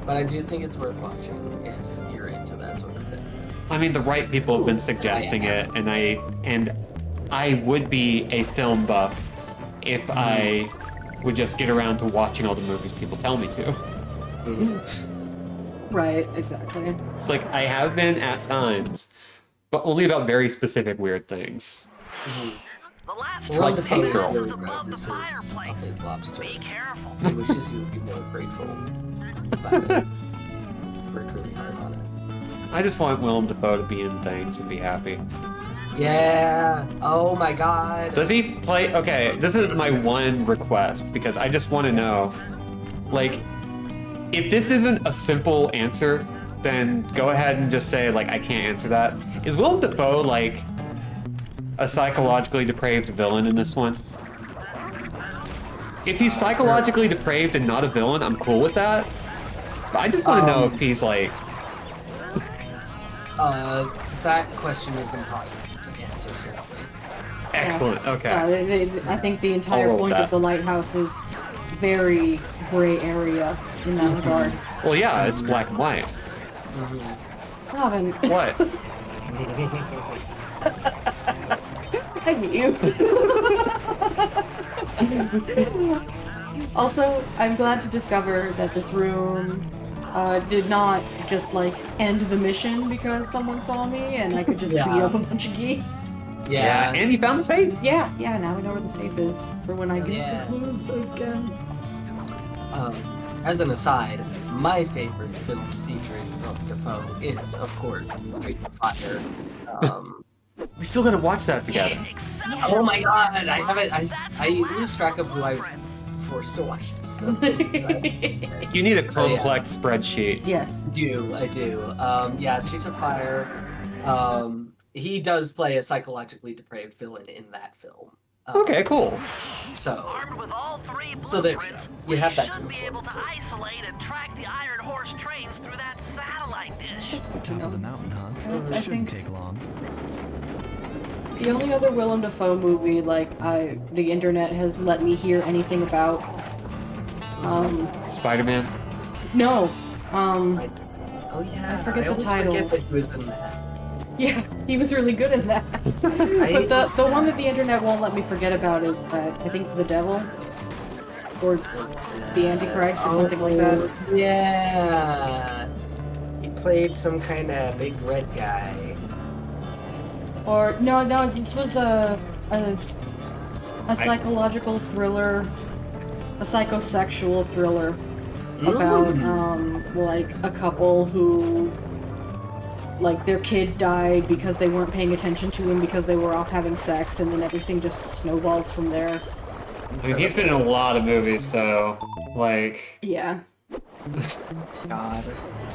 But I do think it's worth watching if you're into that sort of thing. I mean, the right people have been suggesting it, and I would be a film buff if I would just get around to watching all the movies people tell me to. Right, exactly. It's like, I have been at times, but only about very specific weird things. The last Well, Like the Tank photos Girl. really is good. above the This is fireplace. of his lobster. Be careful. He wishes you would be more grateful about it. Worked really hard on it. I just want Willem Dafoe to be in things and be happy. Yeah. Oh my god. Does he play? Okay, this is my one request because I just want to know, like, if this isn't a simple answer, then go ahead and just say, like, I can't answer that. Is Willem Dafoe, like, a psychologically depraved villain in this one? If he's psychologically depraved and not a villain, I'm cool with that. But I just want to know if he's, like... That question is impossible to answer simply. Excellent, okay. I think the entire roll with point that. of the lighthouse is very gray area in that regard. Well, yeah, it's black and white. Robin, What? I hate you. Also, I'm glad to discover that this room did not just like end the mission because someone saw me and I could just beat up a bunch of geese. Yeah. And you found the safe. Yeah, now we know where the safe is for when I get Yeah. the clues again. As an aside, my favorite film featuring Willem Dafoe is, of course, Streets of Fire. We still gotta watch that together. Oh my god, I haven't. I lose track of who I've forced to watch this film. You need a complex spreadsheet. Yes. I do. Yeah, Streets of Fire. He does play a psychologically depraved villain in that film. Okay, cool. So, Armed with all three So there we go. blueprints, You have that should to be look able to forward to. isolate and track the Iron Horse trains through that satellite dish. That's good to Top of the know. mountain, huh? I Shouldn't think take long. the only other Willem Dafoe movie the internet has let me hear anything about. Spider-Man. No. Oh yeah, I forget the always title. forget that he was in that. Yeah, he was really good in that. But the one that the internet won't let me forget about is I think The Devil or The Antichrist or something like that. Yeah, he played some kind of big red guy. Or no, this was a psychological thriller, a psychosexual thriller about like a couple who like their kid died because they weren't paying attention to him because they were off having sex, and then everything just snowballs from there. Dude, he's been in a lot of movies, so like Yeah. God.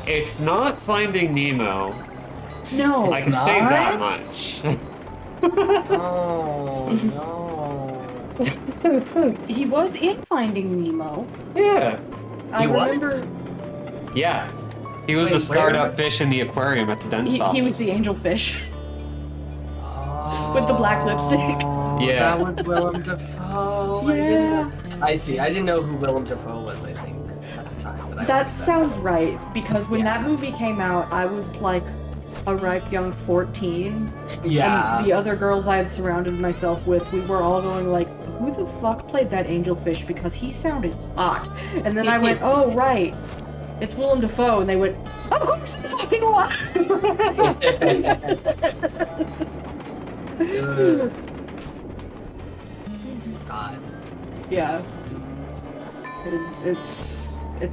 it's not Finding Nemo. No. I can say that much. Oh no. He was in Finding Nemo. Yeah. I He was? remember Yeah. He was Wait, the scarred where? up fish in the aquarium at the dentist he office. was the angelfish. With the black lipstick. Yeah. That was Willem Dafoe. Yeah. I see. I didn't know who Willem Dafoe was, I think, at the time. But I That watched sounds film. right, because when Yeah. that movie came out, I was like a ripe young 14. Yeah. And the other girls I had surrounded myself with, we were all going like, who the fuck played that angelfish? Because he sounded hot. And then I went, oh, right. It's Willem Dafoe. And they went, of course it's fucking was. God. Yeah. It's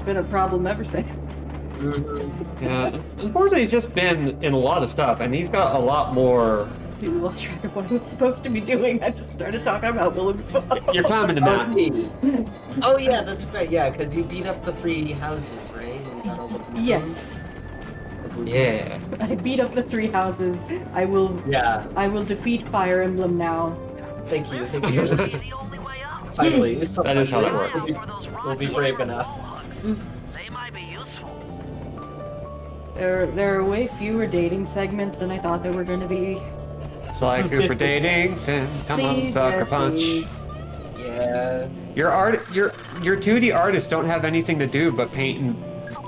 been a problem ever since. Yeah. Unfortunately, he's just been in a lot of stuff, and he's got a lot more. You lost track of what I was supposed to be doing. I just started talking about Willem Dafoe. You're climbing the mountain. Oh yeah, that's right. Yeah, because you beat up the 3 houses, right? And you got all the blue Yes. The blue Yeah. I beat up the 3 houses. I will defeat Fire Emblem now. Thank you. This may be the only way up. Finally, That is how it works. We'll be brave enough. They might be useful. There are way fewer dating segments than I thought there were going to be. Sly Cooper dating, Sim, come on, Please, sucker yes, punch. please. Yeah. Your 2D artists don't have anything to do but paint in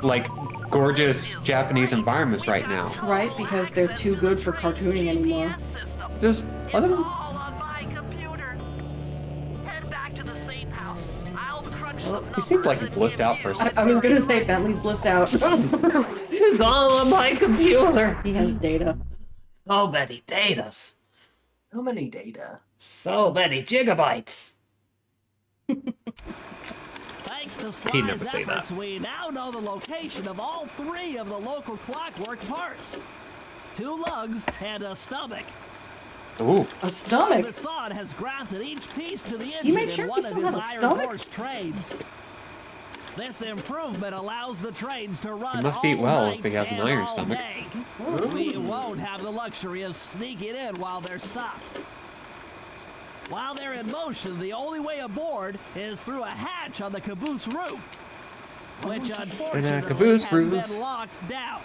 like gorgeous Japanese environments right now. Right, because they're too good for cartooning anymore. Just let them. All on my computer. Head back to the safe house. I'll crunch some He seemed like he numbers and blissed give out you- for a I second. was gonna say Bentley's blissed out. It's all on my computer. He has data. So many datas. So many data. So many gigabytes. Thanks to He'd never Sly's say that. efforts, we now know the location of all 3 of the local clockwork parts. 2 lugs and a stomach. Ooh. A stomach. Masson has grafted each piece to the He engine made sure in he one of still his had a Iron stomach? Horse trains. This improvement allows the trains to run He must all eat well night if he has an and iron all stomach. day. We won't have the luxury of sneaking in while they're stopped. While they're in motion, the only way aboard is through a hatch on the caboose roof, which unfortunately caboose has roof. been locked down.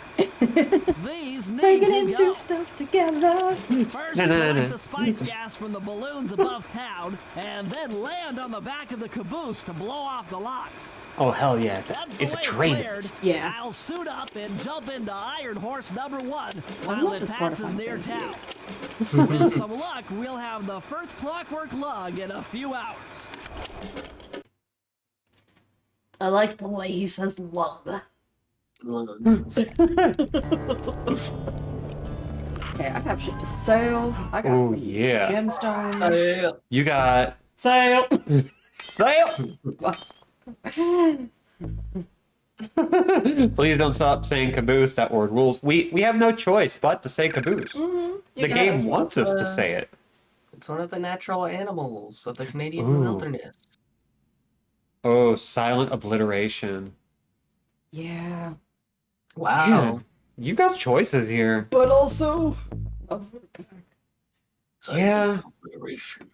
These need We're to gonna go. do stuff together. First, Na, na, na. collect the spice gas from the balloons above town, and then land on the back of the caboose to blow off the locks. Oh hell yeah! Once the It's a way's train. cleared, Yeah. I'll suit up and jump into Iron Horse number 1 love while it this part of passes Final near Fantasy. town. With some luck, we'll have the first clockwork lug in a few hours. I like the way he says love. Okay, I have shit to sell. I got Oh yeah. gemstones. So, You got Sale. sail. Please don't stop saying caboose. That word rules. We have no choice but to say caboose. The game guys wants want us to the- say it. it's one of the natural animals of the Canadian Ooh. wilderness. Oh, silent obliteration. Yeah. Wow. Man, you got choices here. But also, Yeah. Obliteration.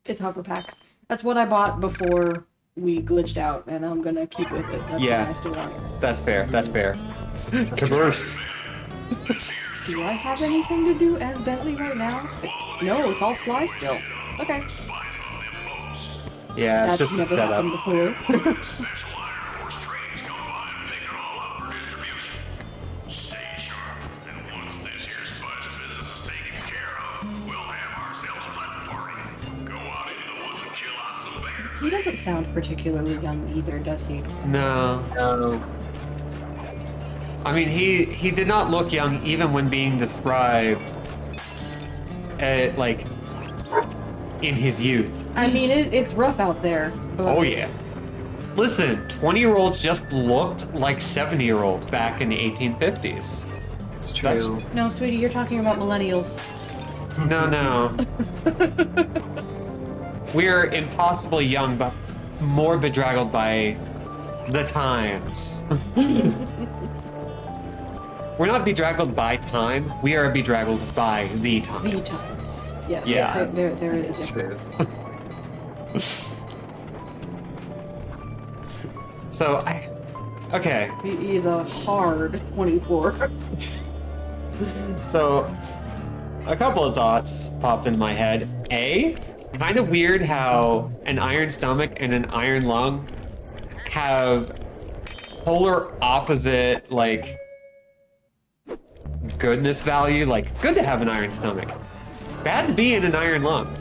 it's hover pack. That's what I bought before we glitched out, and I'm gonna keep with it. That's Yeah. why I still want it. That's fair. That's fair. Caboose. Do I have anything to do as Bentley right now? No, it's all Sly still. Okay. Yeah, it's That's just a never setup. happened before. Special Iron Force trains come by and pick it all up for distribution. Stay sharp, and once this here spice business is taken care of, we'll have ourselves a blood party. Go out into the woods and kill us some bears. He doesn't sound particularly young either, does he? No. No. I mean, he did not look young even when being described, like, in his youth. I mean, it's rough out there. But Oh yeah. Listen, 20-year-olds just looked like 70-year-olds back in the 1850s. It's That's- true. No, sweetie, you're talking about millennials. No, no. We're impossibly young, but more bedraggled by the times. We're not bedraggled by time, we are bedraggled by the The times. times. Yes. Yeah. There is a It's true. difference. So, okay. He's a hard 24. So, a couple of thoughts popped in my head. A, kind of weird how an iron stomach and an iron lung have polar opposite, like, goodness value. Like, good to have an iron stomach. Bad to be in an iron lung.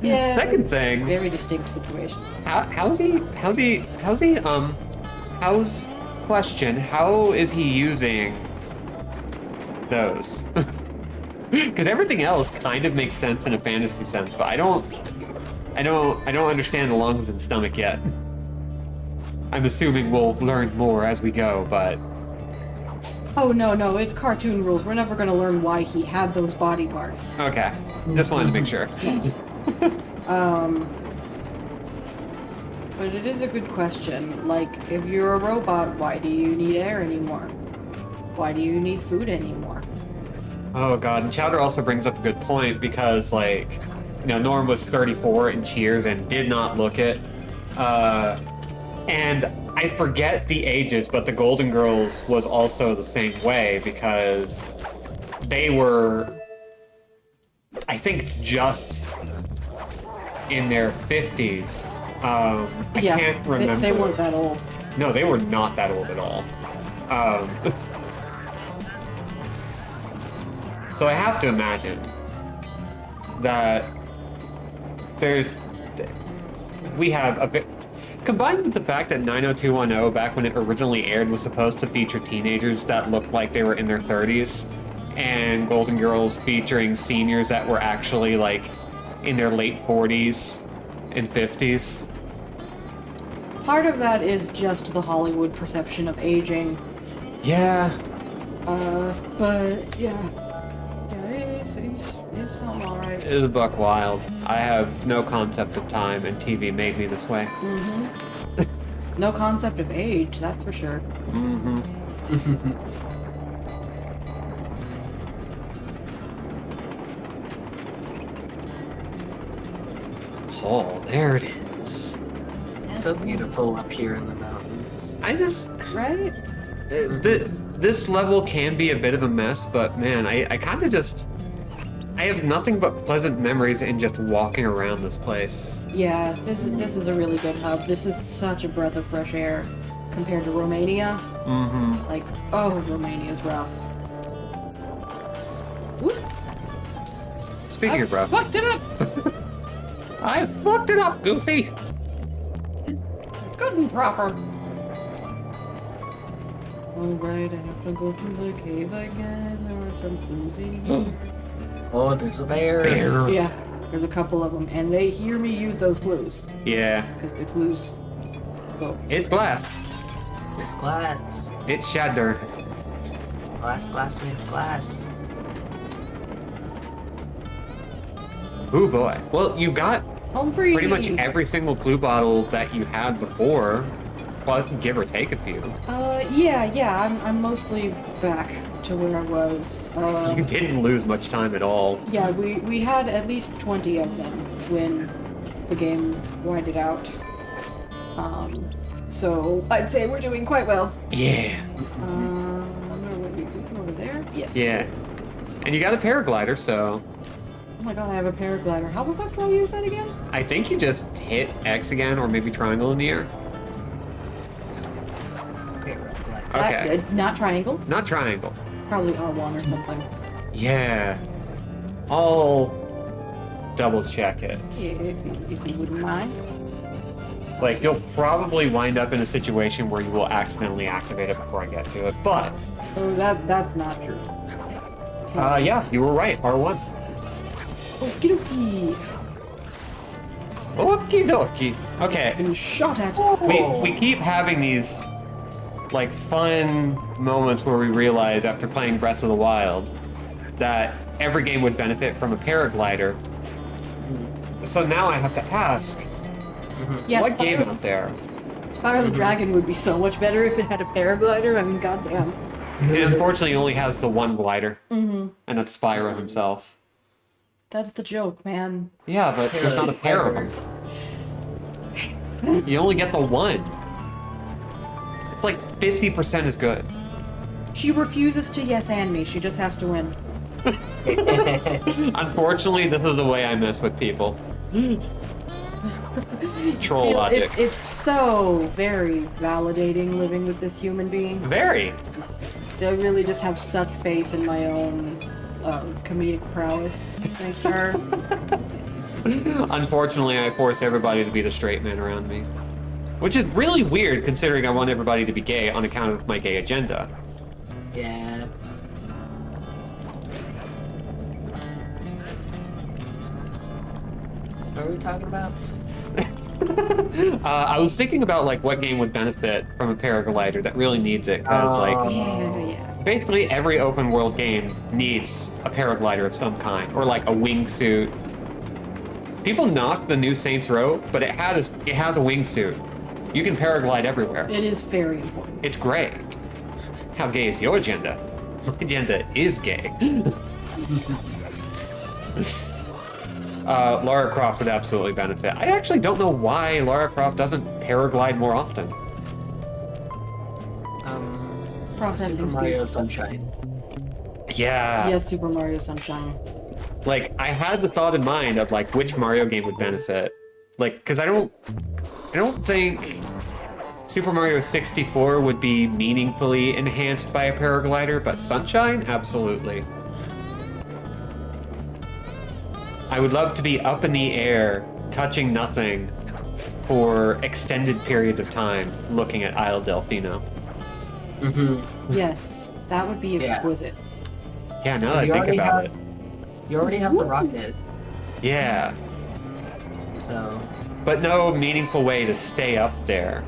Yeah. Second thing, Very distinct situations. question, how is he using those? Because everything else kind of makes sense in a fantasy sense, but I don't understand the lungs and stomach yet. I'm assuming we'll learn more as we go, but Oh, no, it's cartoon rules. We're never gonna learn why he had those body parts. okay. Just wanted to make sure. But it is a good question. Like, if you're a robot, why do you need air anymore? Why do you need food anymore? Oh god, and Chowder also brings up a good point because, like, you know, Norm was 34 in Cheers and did not look it. And I forget the ages, but the Golden Girls was also the same way because they were, I think, just in their 50s. I can't remember. They weren't that old. No, they were not that old at all. So I have to imagine that we have a bit. Combined with the fact that 90210, back when it originally aired, was supposed to feature teenagers that looked like they were in their 30s, and Golden Girls featuring seniors that were actually, like, in their late 40s and 50s. Part of that is just the Hollywood perception of aging. Yeah. But yeah, it's something alright. It is a buck wild. I have no concept of time, and TV made me this way. No concept of age, that's for sure. Oh, there it is. It's so beautiful up here in the mountains. I just... Right? This level can be a bit of a mess, but man, I kind of just... I have nothing but pleasant memories in just walking around this place. Yeah, this is a really good hub. This is such a breath of fresh air compared to Romania. Mm-hmm. Like, oh, Romania's rough. Whoop. Speaking of bro. Fucked it up! I fucked it up, Goofy! proper. Alright, I have to go through the cave again. There are some clues in here. Oh, there's a bear. Yeah, there's a couple of them, and they hear me use those clues. Yeah. Because the clues go. It's glass. It's glass. It's shatter. Glass made of glass. Ooh boy. Well, you got Home free. pretty much every single clue bottle that you had before, plus give or take a few. Yeah. I'm mostly back to where I was. You didn't lose much time at all. Yeah, we had at least 20 of them when the game winded out. So I'd say we're doing quite well. Yeah. Over there? Yes. Yeah. And you got a paraglider, so Oh my god, I have a paraglider. How the fuck do I use that again? I think you just hit X again, or maybe triangle in the air. Paraglider. Okay. Not triangle. Not triangle. Probably R1 or something. Yeah. I'll double check it. Yeah, if you wouldn't mind. Like, you'll probably wind up in a situation where you will accidentally activate it before I get to it, but Oh, that's not true. yeah, you were right. R1. Okie dokie. Okie dokie. Okay. Been shot at. We keep having these like fun moments where we realize after playing Breath of the Wild that every game would benefit from a paraglider. So now I have to ask, Yeah, what game out there? Spyro the Dragon would be so much better if it had a paraglider. I mean, goddamn. It unfortunately only has the one glider, and that's Spyro himself. That's the joke, man. Yeah, but there's not a pair of them. You only get the one. It's like 50% as good. She refuses to yes and me. She just has to win. Unfortunately, this is the way I mess with people. Troll logic. It's so very validating living with this human being. Very. I really just have such faith in my own comedic prowess, thanks to her. Unfortunately, I force everybody to be the straight man around me. Which is really weird considering I want everybody to be gay on account of my gay agenda. Yeah. What are we talking about? I was thinking about like what game would benefit from a paraglider that really needs it, because like Yeah. basically every open world game needs a paraglider of some kind, or like a wingsuit. People knock the new Saints Row, but it has a wingsuit. You can paraglide everywhere. It is very important. It's great. How gay is your agenda? My agenda is gay. Lara Croft would absolutely benefit. I actually don't know why Lara Croft doesn't paraglide more often. Processing Super Mario Sunshine. Yeah. Yes, Super Mario Sunshine. Like, I had the thought in mind of like which Mario game would benefit. Like, because I don't think Super Mario 64 would be meaningfully enhanced by a paraglider, but Sunshine, absolutely. I would love to be up in the air, touching nothing, for extended periods of time, looking at Isle Delfino. Yes, that would be exquisite. Yeah, now that I think about it. You already have the rocket, Yeah, so. but no meaningful way to stay up there.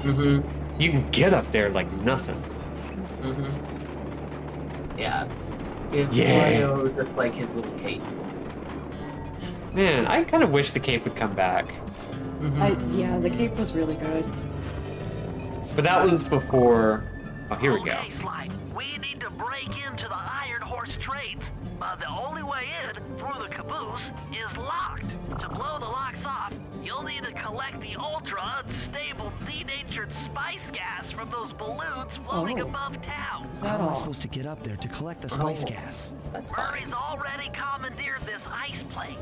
You can get up there like nothing. Yeah. Give Yeah. Mario just like his little cape. Man, I kind of wish the cape would come back. Yeah, the cape was really good. But that was before... Oh, here we go. Okay, Sly, we need to break into the Iron Horse trades, but the only way in through the caboose is locked. To blow the locks off, you'll need to collect the ultra unstable denatured spice gas from those balloons floating above town. Is How that am I all? supposed to get up there to collect the spice Oh. gas? That's fine. Murray's already commandeered this ice plane.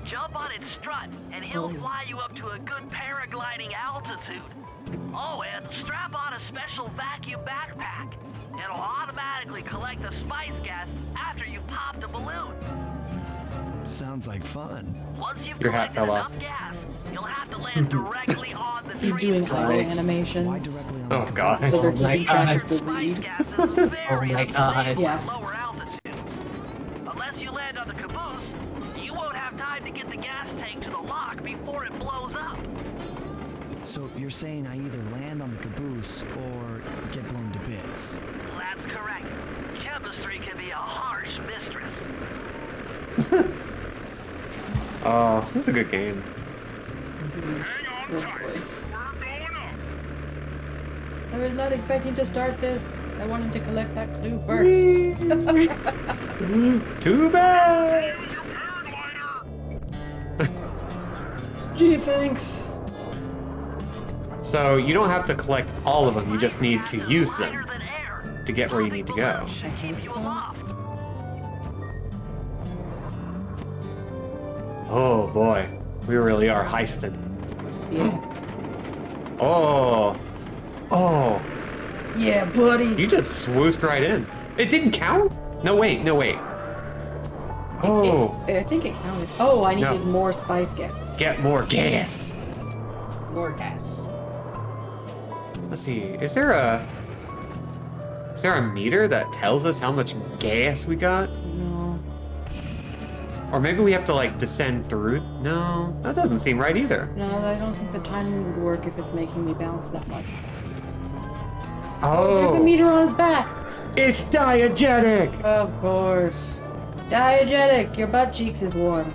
Jump on its strut, and he'll fly you up to a good paragliding altitude. Oh, and strap on a special vacuum backpack. It'll automatically collect the spice gas after you pop the balloon. Sounds like fun. Once you've Your hat collected fell enough off. gas, you'll have to land directly on the He's tree doing itself. idle Why animations. Why directly on Oh the god. So they're Oh my keeping track God. of the Spice weed. gas is very Oh my unstable God. Yeah. at lower altitudes. Unless you land on the caboose, you won't have time to get the gas tank to the lock before it blows up. So you're saying I either land on the caboose or get blown to bits? That's correct. Chemistry can be a harsh mistress. Oh, this is a good game. Hang on Oh, tight. boy. We're going up. I was not expecting to start this. I wanted to collect that clue first. Too bad. Use your paraglider. Gee, thanks. So you don't have to collect all of them. You just need to Gas is use lighter them than air. to get where you need to go. Balloons should keep you aloft. Oh boy, we really are heisting. Yeah. Oh, oh, Yeah, buddy. you just swooshed right in. It didn't count? No wait, no wait. Oh, I think it counted. Oh, I needed No. more spice gas. get more gas. More gas. Let's see, is there a meter that tells us how much gas we got? No. Or maybe we have to like descend through? No, that doesn't seem right either. No, I don't think the timing would work if it's making me bounce that much. There's a Oh, meter on his back. it's diegetic. Of course. Diegetic, your butt cheeks is warm.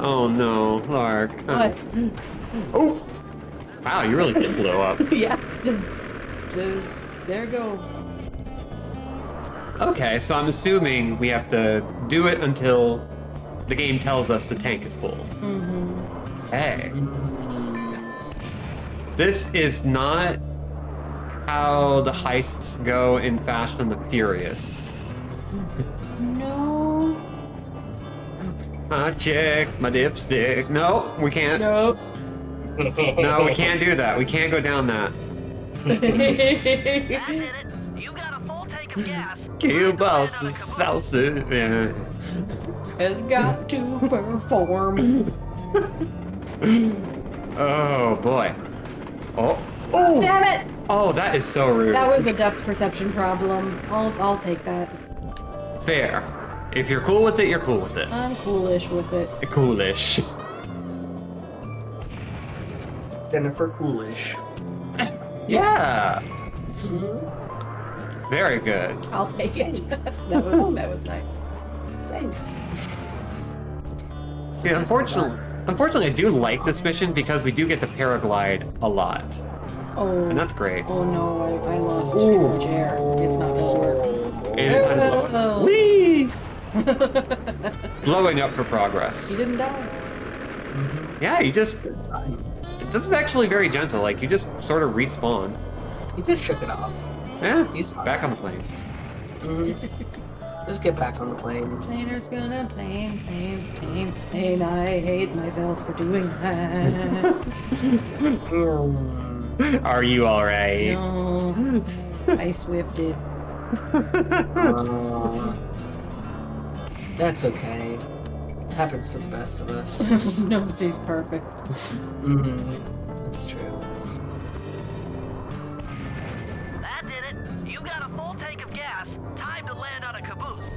Oh no, Lark. What? Oh, wow, you really did blow up. Yeah, just, there you go. Okay, so I'm assuming we have to do it until the game tells us the tank is full. Mm-hmm. Hey. This is not how the heists go in Fast and the Furious. No. Check my dipstick. No, we can't. Nope. No, we can't do that. We can't go down that. That did it. You got a full tank of gas. Kill Time to land on boss a is caboose. salsa. Yeah. Has got to perform. Oh boy. Oh. Oh. Damn it! Oh, that is so rude. That was a depth perception problem. I'll take that. Fair. If you're cool with it, you're cool with it. I'm coolish with it. Coolish. Jennifer Coolish. Yeah. Very good. I'll take it. that was nice. Thanks. See, unfortunately, I do like this mission because we do get to paraglide a lot, Oh. and that's great. Oh no, I lost too much air. It's not gonna work. And it's time to blow up. Whee! Blowing up for progress. You didn't die. Yeah, you just. This is actually very gentle. Like you just sort of respawn. He just shook it off. Yeah. He's fine. Back on the plane. Just get back on the plane. Planer's gonna plane. I hate myself for doing that. Are you all right? No, I swifted. That's okay. Happens to the best of us. Nobody's perfect. That's true. That did it. You got a full tank of gas. Time to land on a caboose.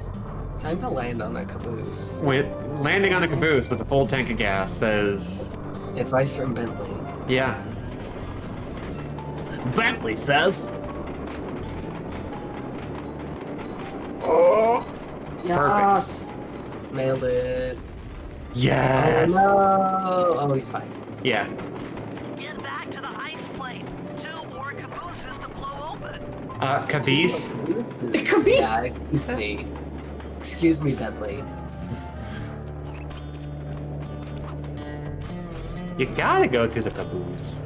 Time to land on a caboose. Landing on a caboose with a full tank of gas says, Advice from Bentley. yeah. Bentley says. Oh. Yes. Nailed it. Yes. Oh no! Oh, he's fine. Yeah. Get back to the ice plane. 2 more cabooses to blow open. Cabeese. Caboose? Yeah, excuse me. Excuse me, Bentley. You gotta go to the caboose.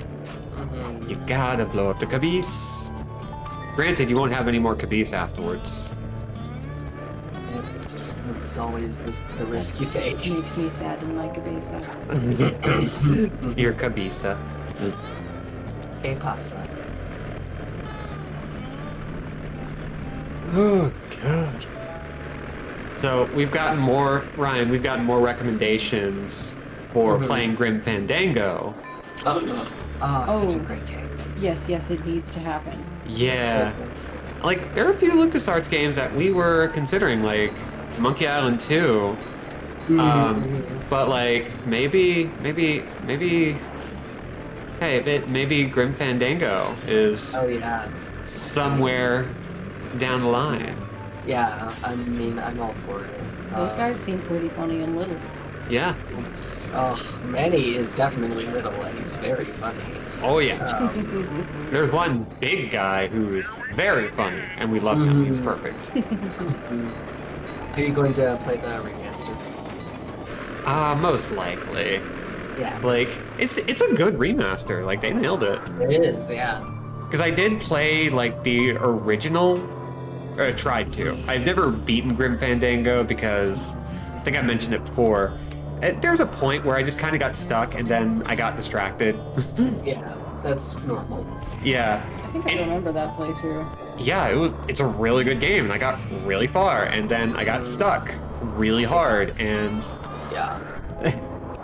You gotta blow up the cabeese. Granted, you won't have any more cabeese afterwards. It's always the risk you take. Makes me sad in my cabeça. Your cabeza. Que pasa? Oh god. So we've gotten more, Ryan. We've gotten more recommendations for playing Grim Fandango. Such a great game. Yes, it needs to happen. Yeah, like there are a few LucasArts games that we were considering, like Monkey Island 2. But like maybe, hey, maybe Grim Fandango is Oh yeah. somewhere down the line. Yeah, I mean, I'm all for it. Those guys seem pretty funny and little. Yeah. Manny is definitely little, and he's very funny. Oh yeah. There's one big guy who is very funny, and we love him. He's perfect. Are you going to play the remaster? Most likely. Yeah. Like it's a good remaster. Like they nailed it. It is, yeah. Because I did play like the original, or tried to. I've never beaten Grim Fandango because I think I mentioned it before. There's a point where I just kind of got stuck and then I got distracted. Yeah, that's normal. Yeah. I think I remember that playthrough. Yeah, it's a really good game, and I got really far, and then I got stuck really hard, and Yeah.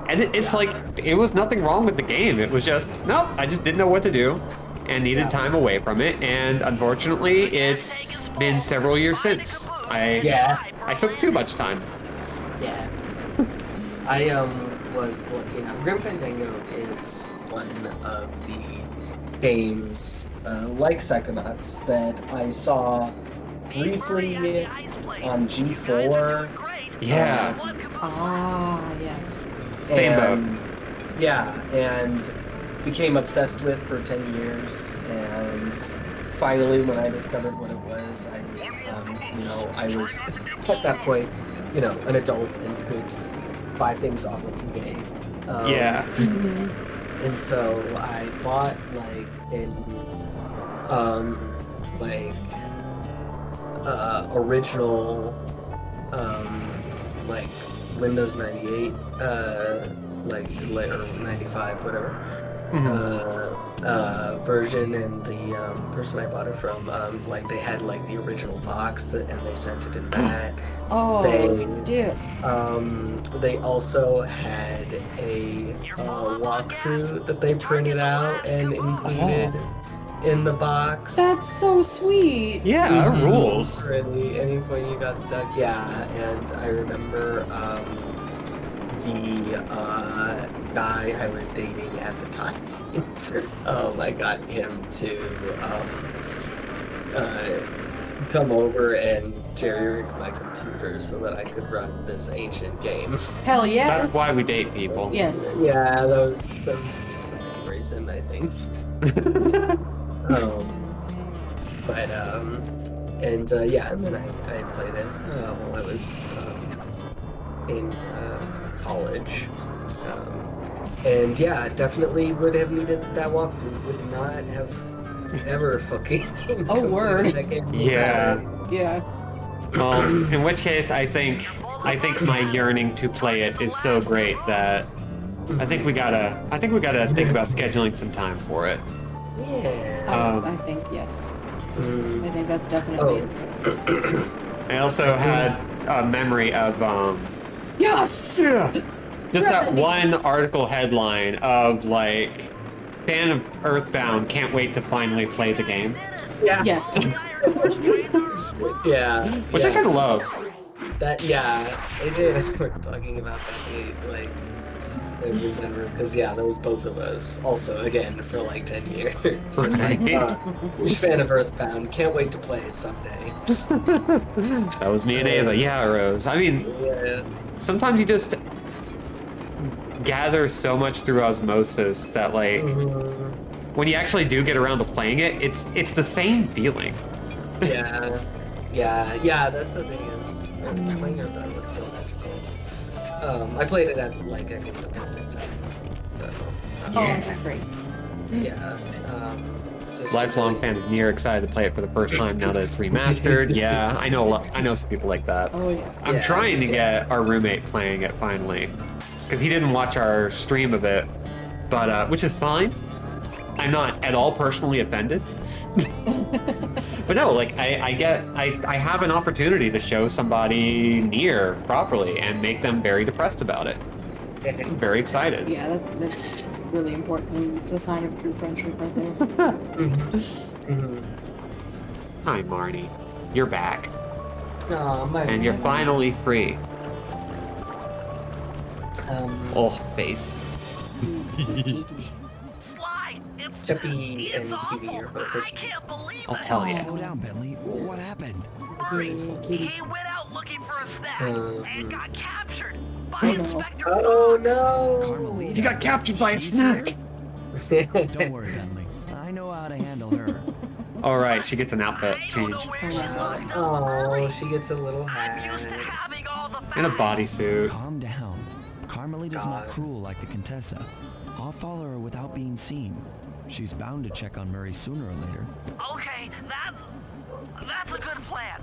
and it's like it was nothing wrong with the game. It was just nope, I just didn't know what to do, and needed time away from it, and unfortunately, it's been several years since. I took too much time. Yeah. I was looking at Grim Fandango is one of the games like Psychonauts that I saw briefly on G4. Yeah. Yes. Same boat. Yeah, and became obsessed with for 10 years, and finally when I discovered what it was, I was at that point, an adult and could buy things off of eBay. Yeah. And so I bought original Windows 98 or 95 whatever version, and the person I bought it from they had the original box and they sent it in that. Oh, dude. They also had a walkthrough that they printed out and included in the box. That's so sweet. Yeah, rules. For any point you got stuck, yeah. And I remember the guy I was dating at the time. I got him to come over and jerry-rig my computer so that I could run this ancient game. Hell yes. That's why we date people. Yes. Yeah, that was the main reason, I think. And then I played it while I was in college. And yeah, definitely would have needed that walkthrough. Would not have ever fucking word. that game. Yeah. Yeah. In which case, I think my yearning to play it is so great that I think we gotta think about scheduling some time for it. Yeah. I think yes. I think that's definitely. I also had a memory of Yes. just that one article headline of fan of Earthbound can't wait to finally play the game. Yeah. Yes. Yeah. Which I kind of love. That AJ and I were talking about that because that was both of us. Also, again, for 10 years. Just huge fan of Earthbound. Can't wait to play it someday. That was me and Ava. Yeah, Rose. I mean, sometimes you just gather so much through osmosis that when you actually do get around to playing it, it's the same feeling. Yeah. That's the thing is, playing Earthbound was still magical. I played it at I think the perfect time. So, that's great. yeah. Lifelong fan of Nier, excited to play it for the first time now that it's remastered. Yeah, I know some people like that. Oh yeah. I'm trying to get our roommate playing it finally, because he didn't watch our stream of it, but which is fine. I'm not at all personally offended. But no, like I have an opportunity to show somebody near properly and make them very depressed about it. I'm very excited. Yeah, that's really important. It's a sign of true friendship right there. Hi, Marnie. You're back. Oh, my And you're finally free. Oh, face. Sly, it's Chippy and it's Cutie are awful. both I asleep. can't believe Oh, it. hell yeah. Slow down, Bentley. What happened? Murray, he went out looking for a snack and got captured by Oh, no. Inspector Oh Clark. no! Carmelita. You got captured by a She's snack. here? Don't worry, Bentley. I know how to handle her. All right, she gets an outfit I don't change know where she's locked up, Oh, Murray. she gets a little I'm used to hat. having all the and a facts. bodysuit. Calm down. Carmelita's not God. cruel like the Contessa. I'll follow her without being seen. She's bound to check on Murray sooner or later. Okay, that's a good plan.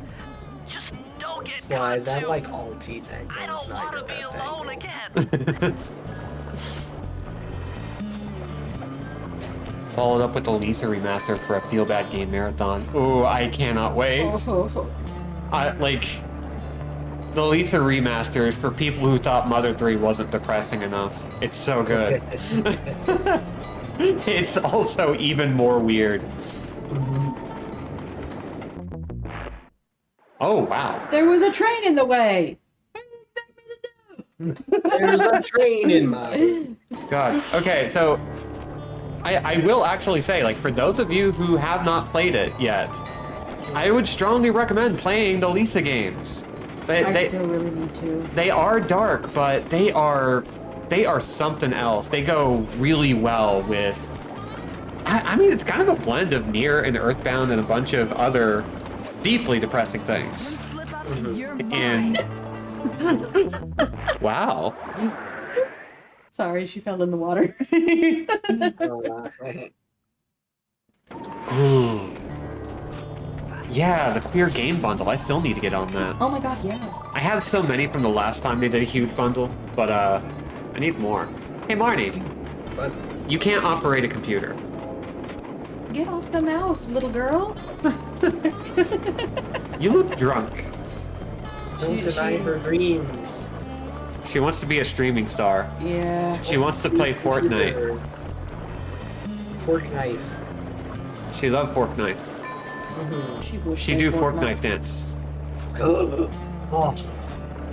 Just don't get Sly, caught that too. like all teeth angle I is don't not want your to be best alone angle. again. Followed up with the Lisa remaster for a Feel Bad Game Marathon. Ooh, I cannot wait. Oh, Like, the Lisa remasters for people who thought Mother 3 wasn't depressing enough. It's so good. It's also even more weird. Oh, wow. there was a train in the way. There's a train in my. God. Okay, so I will actually say, like, for those of you who have not played it yet, I would strongly recommend playing the Lisa games. I still really need to. They are dark, but they are something else. They go really well with. I mean, it's kind of a blend of Nier and Earthbound and a bunch of other deeply depressing things. And wow. Sorry, she fell in the water. Ooh. Yeah, the clear game bundle. I still need to get on that. Oh my god, yeah. I have so many from the last time they did a huge bundle, but I need more. Hey Marnie, But you can't operate a computer. Get off the mouse, little girl. You look drunk. don't deny her dreams. She wants to be a streaming star. Yeah. She wants to play Fortnite. Fork knife. She loves Fork Knife. She would She say do Fork Fortnite. Knife dance. Oh,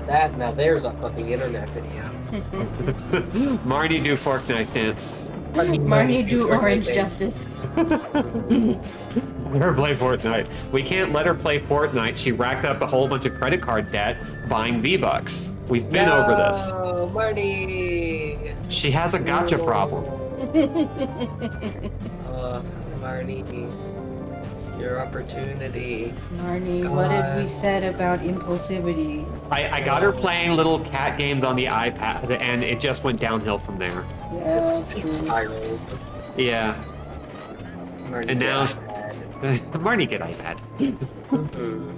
that now there's a fucking internet video. Marnie do Fork Knife dance. Marnie do Fortnite orange dance. justice. Let her play Fortnite. We can't let her play Fortnite. She racked up a whole bunch of credit card debt buying V-Bucks. We've been over this. Oh, Marnie. She has a gotcha problem. Marnie, your opportunity. Marnie, what have we said about impulsivity? I got her playing little cat games on the iPad, and it just went downhill from there. Yeah, It's that's true. spiraled. Yeah. Marnie, And now- get Marnie, get iPad. iPad.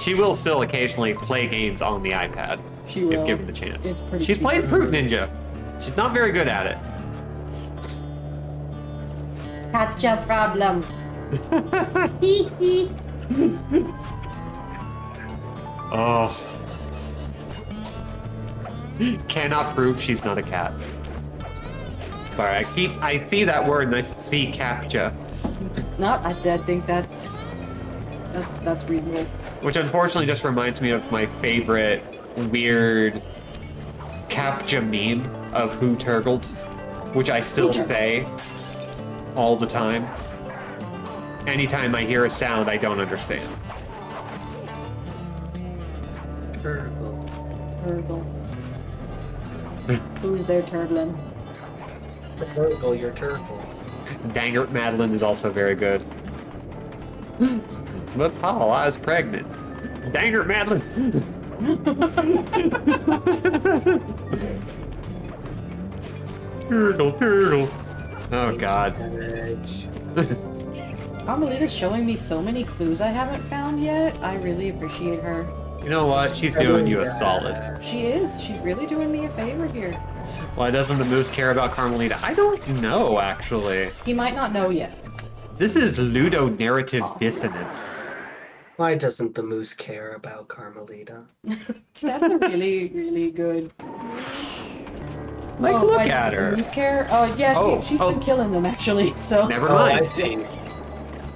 She will still occasionally play games on the iPad. She will. If given the chance. It's pretty She's cute. played Fruit Ninja. She's not very good at it. Gotcha problem. Oh. Cannot prove she's not a cat. Sorry, I see that word and I see CAPTCHA, No, I think that's reasonable. which unfortunately just reminds me of my favorite weird CAPTCHA meme of Who Turgled, which I still say all the time. Anytime I hear a sound I don't understand. Turtle. Turgle. Who's there turtling? Turtle, your turtle. Dangert Madeline is also very good. But Paul, I was pregnant. Dangert Madeline. Turtle. Oh God. Edge. Carmelita's showing me so many clues I haven't found yet. I really appreciate her. You know what? She's doing you a solid. She is. She's really doing me a favor here. Why doesn't the moose care about Carmelita? I don't know, actually. He might not know yet. This is ludonarrative dissonance. Why doesn't the moose care about Carmelita? That's a really, really good. Like, Oh, look why at doesn't her. the moose care? Oh, yeah, Oh, she's oh. been killing them actually. So Never Oh, I mind. see.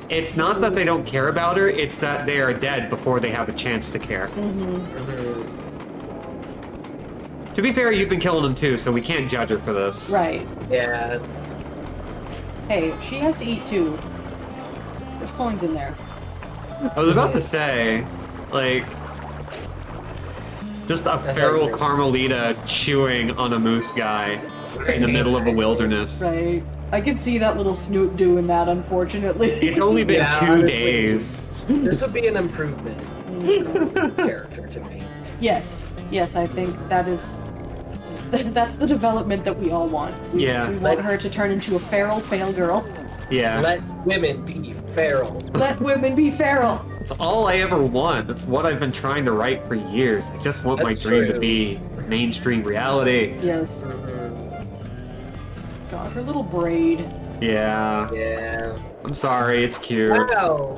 It's not that they don't care about her, it's that they are dead before they have a chance to care. Mhm. To be fair, you've been killing them too, so we can't judge her for this. right. Yeah. Hey, she has to eat too. There's coins in there. I was about to say, like, just a feral Carmelita chewing on a moose guy in the middle of a wilderness. Right. I can see that little snoot doing that, unfortunately. It's only been Yeah, 2 honestly. days. This would be an improvement in Carmelita's character to me. Yes. Yes, I think that is. That's the development that we all want. We Yeah. want her to turn into a feral fail girl. Yeah. Let women be feral. Let women be feral. That's all I ever want. That's what I've been trying to write for years. I just want That's my dream to true. be mainstream reality. Yes. Mhm. God, her little braid. Yeah. Yeah. I'm sorry, it's cute. Wow.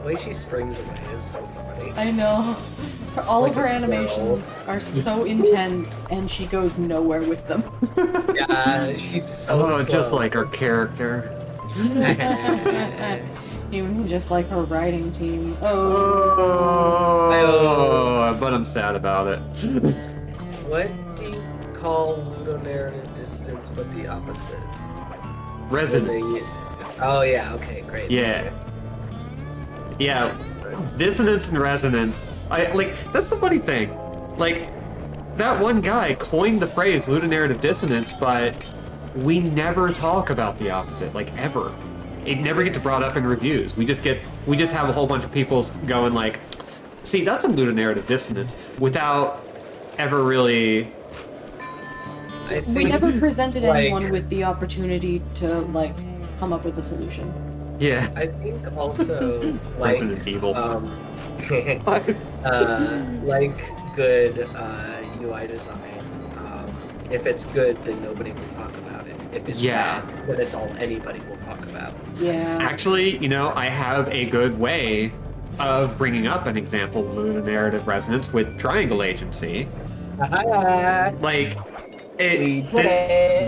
The way she springs away is so funny. I know. All Like of a her squirrel. animations are so intense, and she goes nowhere with them. Yeah, she's so Oh, slow. just like her character. Even just like her writing team. Oh. Oh, but I'm sad about it. What do you call ludonarrative dissonance but the opposite? Resonance. Oh yeah, okay, great. Yeah. Yeah. Dissonance and resonance. That's the funny thing. Like, that one guy coined the phrase ludonarrative dissonance, but we never talk about the opposite, like, ever. It never gets brought up in reviews. We just have a whole bunch of people going like, see, that's some ludonarrative dissonance, without ever really. I think, We never presented like- anyone with the opportunity to, like, come up with a solution. Yeah. I think also like Resident Evil. like good UI design. If it's good, then nobody will talk about it. If it's Yeah. bad, then it's all anybody will talk about. Yeah. Actually, I have a good way of bringing up an example of ludonarrative resonance with Triangle Agency. Like,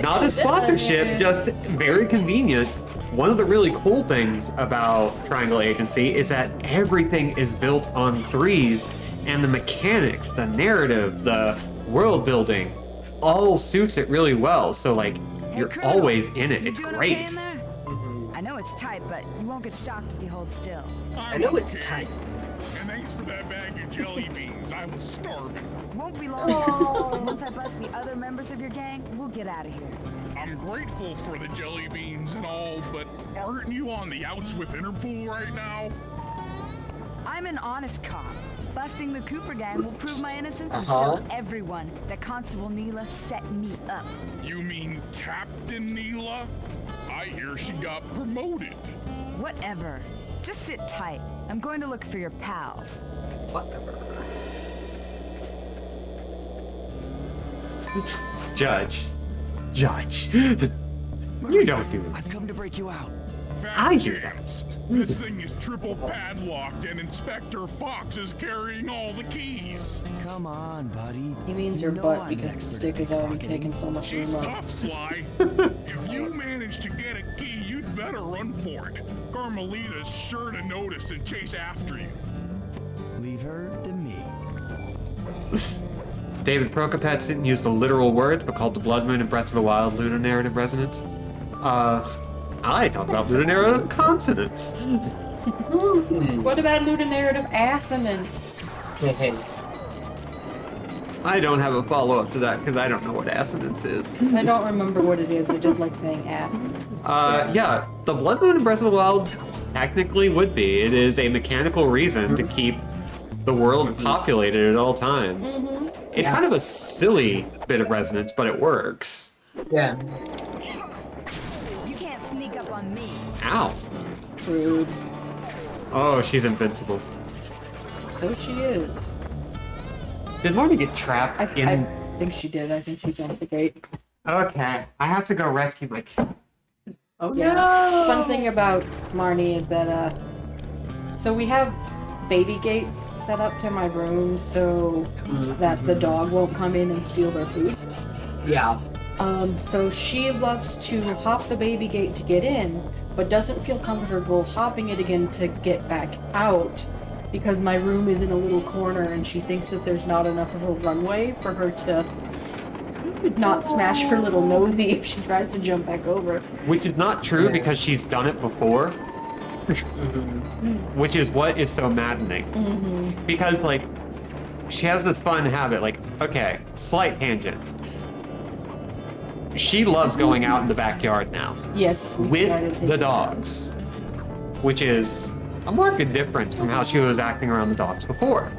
not a sponsorship, just very convenient. One of the really cool things about Triangle Agency is that everything is built on threes, and the mechanics, the narrative, the world building, all suits it really well. So, like, you're Crew, always in it. you It's doing great. okay in there? I know it's tight, but you won't get shocked if you hold still. I know it's tight. And thanks for that bag of jelly beans. I was starving. Won't be long. Once I bust the other members of your gang, we'll get out of here. I'm grateful for the jelly beans and all, but aren't you on the outs with Interpol right now? I'm an honest cop. Busting the Cooper gang will prove my innocence and Uh-huh. show everyone that Constable Neela set me up. You mean Captain Neela? I hear she got promoted. Whatever. Just sit tight. I'm going to look for your pals. Whatever. Judge. You don't do that. I've come to break you out. Fat I do that. chance. This thing is triple padlocked and Inspector Fox is carrying all the keys. Come on, buddy. He means You her know butt I'm because an the expert stick at has already pickpocketing. taken so much She's room up. tough, Sly. If you manage to get a key, you'd better run for it. Carmelita's sure to notice and chase after you. Leave her to me. David Prokopetz didn't use the literal words, but called the Blood Moon and Breath of the Wild ludonarrative resonance. I talk about ludonarrative consonants. What about ludonarrative assonance? I don't have a follow-up to that because I don't know what assonance is. I don't remember what it is. I just like saying ass. Yeah, the Blood Moon and Breath of the Wild technically would be. It is a mechanical reason to keep the world populated at all times. It's kind of a silly bit of resonance, but it works. Yeah. You can't sneak up on me. Ow. Rude. Oh, she's invincible. So she is. Did Marty get trapped I in... think she did. I think she jumped the gate. Okay, I have to go rescue my kid. Oh Yeah. no! Fun thing about Marnie is that so we have baby gates set up to my room so that the dog won't come in and steal their food. Yeah. So she loves to hop the baby gate to get in, but doesn't feel comfortable hopping it again to get back out because my room is in a little corner and she thinks that there's not enough of a runway for her to not smash her little nosy if she tries to jump back over. Which is not true because she's done it before. Which is what is so maddening. Because, like, she has this fun habit, like, okay, slight tangent. She loves going out in the backyard now. Yes, we started With to- the dogs. Which is a marked difference from how she was acting around the dogs before.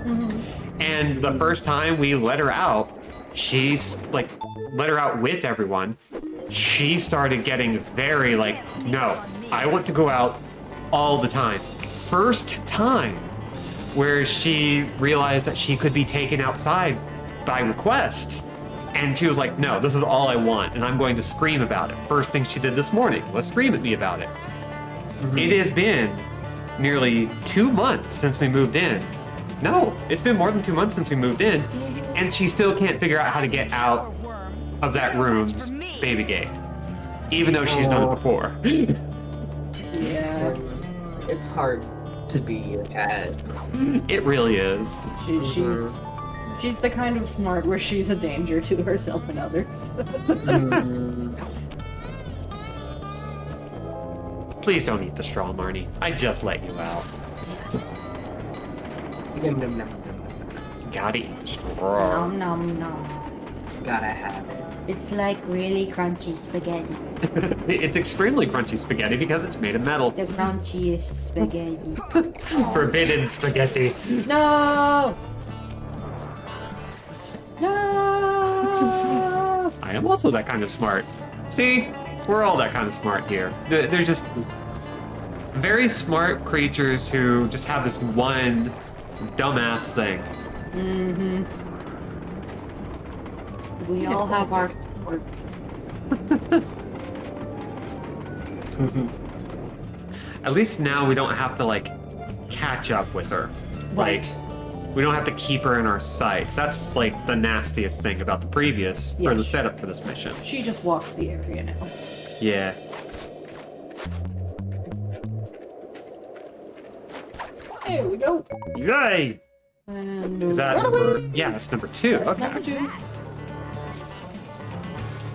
And the first time we let her out, she's like, let her out with everyone. She started getting very like, no, I want to go out all the time. First time where she realized that she could be taken outside by request. And she was like, no, this is all I want, and I'm going to scream about it. First thing she did this morning was scream at me about it. It has been nearly 2 months since we moved in. No, it's been more than 2 months since we moved in, and she still can't figure out how to get out of that room's baby gate, even though she's done it before. Yeah. So, it's hard to be a cat. It really is. She's the kind of smart where she's a danger to herself and others. Please don't eat the straw, Marnie. I just let you out. Nom, nom, nom, nom, nom. Gotta eat the straw. Nom nom nom. Gotta have it. It's like really crunchy spaghetti. It's extremely crunchy spaghetti because it's made of metal. The crunchiest spaghetti. Forbidden spaghetti. No! No! I am also that kind of smart. See? We're all that kind of smart here. They're just very smart creatures who just have this one dumbass thing. We all have our quirk. At least now we don't have to, like, catch up with her. Right. Like, we don't have to keep her in our sights. That's, like, the nastiest thing about the previous, or Yeah. the setup for this mission. She just walks the area now. Yeah. There we go. Yay! And Is that run number... away. Yeah, that's number 2. Okay. Number 2.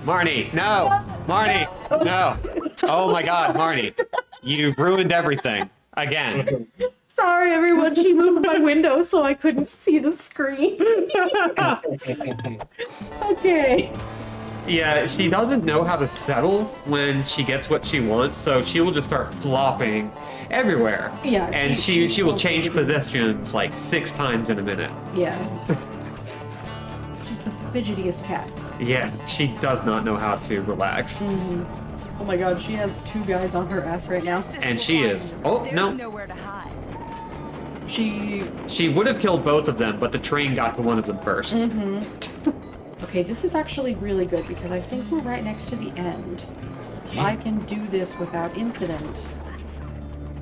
Marnie, no! Marnie, no! Oh my god, Marnie. You've ruined everything. Again. Sorry, everyone. She moved my window so I couldn't see the screen. Okay. Yeah, she doesn't know how to settle when she gets what she wants, so she will just start flopping everywhere. Yeah, And she's she will so change fidgety. positions like 6 times in a minute. Yeah. She's the fidgetiest cat. Yeah, she does not know how to relax. Oh my god, she has 2 guys on her ass right now. And she is... Oh, There's no. nowhere to hide. She would have killed both of them, but the train got to one of them first. Okay, this is actually really good because I think we're right next to the end. If I can do this without incident,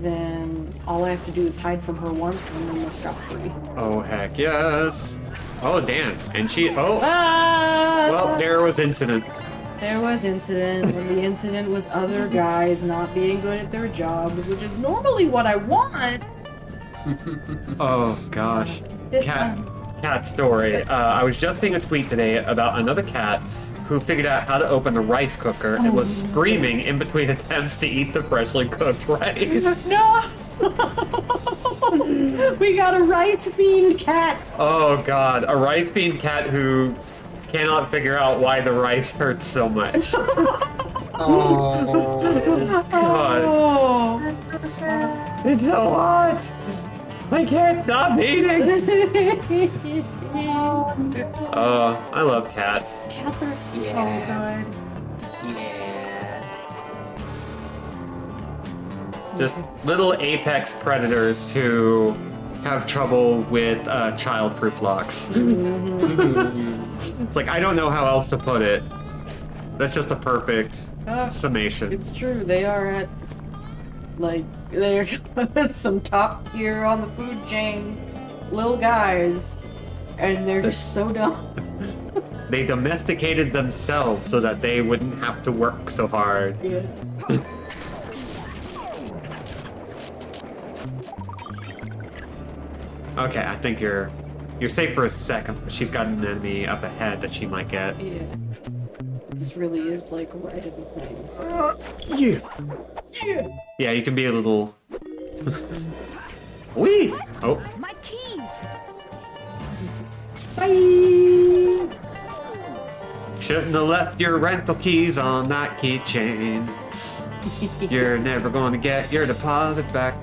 then all I have to do is hide from her once and then we're scot-free. Oh, heck yes. Oh, damn. And she... Oh, Ah! well, there was incident. There was incident, and the incident was other guys not being good at their jobs, which is normally what I want. Oh, gosh. This Cat time. story. I was just seeing a tweet today about another cat who figured out how to open a rice cooker and was screaming in between attempts to eat the freshly cooked rice. No! We got a rice fiend cat. Oh god, a rice bean cat who cannot figure out why the rice hurts so much. Oh. God, Oh. it's so hot. I can't stop eating. I love cats. Cats are so Yeah. good. Yeah. Just little apex predators who have trouble with child-proof locks. It's like, I don't know how else to put it. That's just a perfect summation. It's true. They are at, like, they're some top tier on the food chain little guys, and they're just so dumb. They domesticated themselves so that they wouldn't have to work so hard. Yeah. Okay, I think you're safe for a second, but she's got an enemy up ahead that she might get. Yeah. This really is like right at the thing. So. Yeah. Yeah. Yeah, you can be a little. Wee! Oh. My keys! Bye! Shouldn't have left your rental keys on that keychain. You're never going to get your deposit back.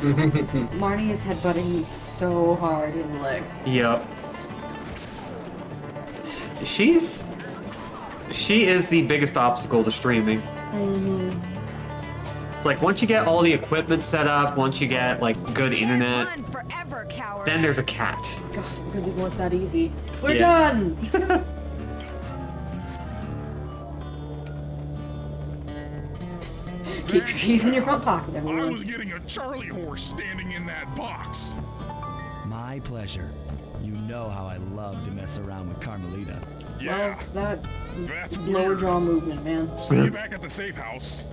Marnie is headbutting me so hard in the leg. Yep. She is the biggest obstacle to streaming. Like, once you get all the equipment set up, once you get, like, good internet, Run forever, coward. then there's a cat. God, it really was that easy. We're Yeah. done! Keep your keys in your front pocket, I was everyone. getting a Charlie horse standing in that box. My pleasure. You know how I love to mess around with Carmelita. Yeah, Love that that's lower weird. jaw movement, man. See you back at the safe house.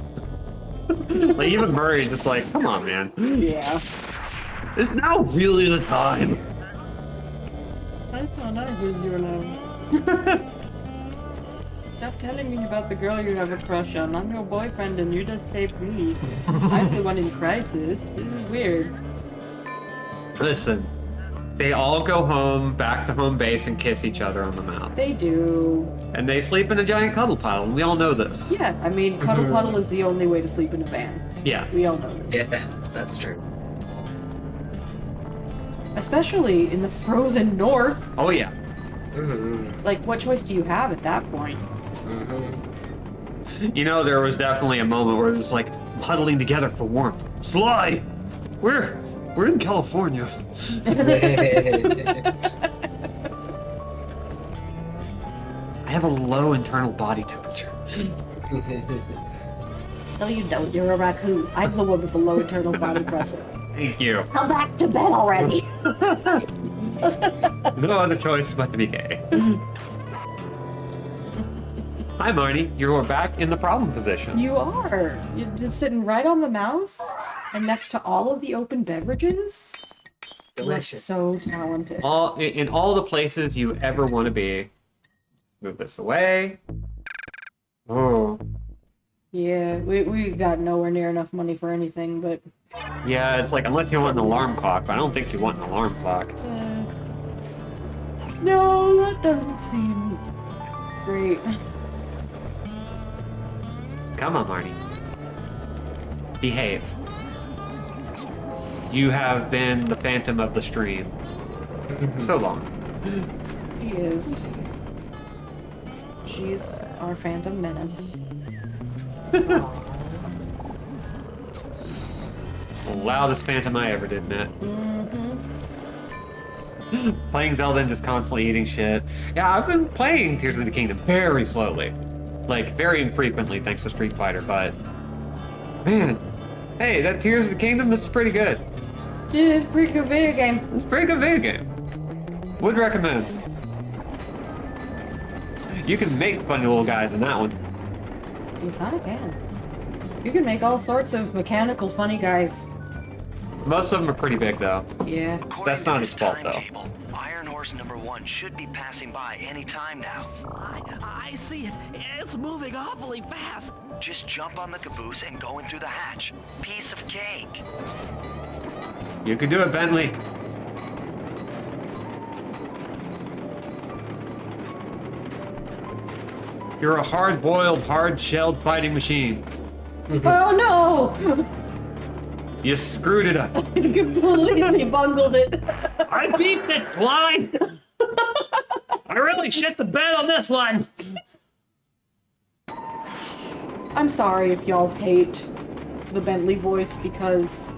Like, even Murray's just like, come on, man. Yeah. Is now really the time? I thought I was your love. Stop telling me about the girl you have a crush on. I'm your boyfriend and you just saved me. I'm the one in crisis. This is weird. Listen, they all go home, back to home base, and kiss each other on the mouth. They do. And they sleep in a giant cuddle pile, and we all know this. Yeah, I mean, cuddle puddle is the only way to sleep in a van. Yeah. We all know this. Yeah, that's true. Especially in the frozen north. Oh, yeah. Like, what choice do you have at that point? You know, there was definitely a moment where it was like huddling together for warmth. Sly! We're in California. I have a low internal body temperature. No, you don't. You're a raccoon. I'm the one with the low internal body pressure. Thank you. Come back to bed already. No other choice but to be gay. Hi, Marnie. You're back in the problem position. You are. You're just sitting right on the mouse and next to all of the open beverages. Delicious. You're so talented. In all the places you ever want to be. Move this away. Oh. Yeah, we got nowhere near enough money for anything, but... Yeah, it's like, unless you want an alarm clock, but I don't think you want an alarm clock. No, that doesn't seem great. Come on, Marnie. Behave. You have been the phantom of the stream. So long. He is. She's our phantom menace. The loudest phantom I ever did, Matt. Playing Zelda and just constantly eating shit. Yeah, I've been playing Tears of the Kingdom very slowly. Like, very infrequently, thanks to Street Fighter, but... Man, hey, that Tears of the Kingdom is pretty good. Yeah, it's a pretty good video game. It's a pretty good video game. Would recommend. You can make funny little guys in that one. You kinda can. You can make all sorts of mechanical funny guys. Most of them are pretty big, though. Yeah. According That's to not this his fault, though. timetable, Iron Horse number 1 should be passing by any time now. I see it. It's moving awfully fast. Just jump on the caboose and go in through the hatch. Piece of cake. You can do it, Bentley. You're a hard-boiled, hard-shelled fighting machine. Oh no! You screwed it up. I completely bungled it. I beefed it, Sly! I really shit the bed on this one. I'm sorry if y'all hate the Bentley voice because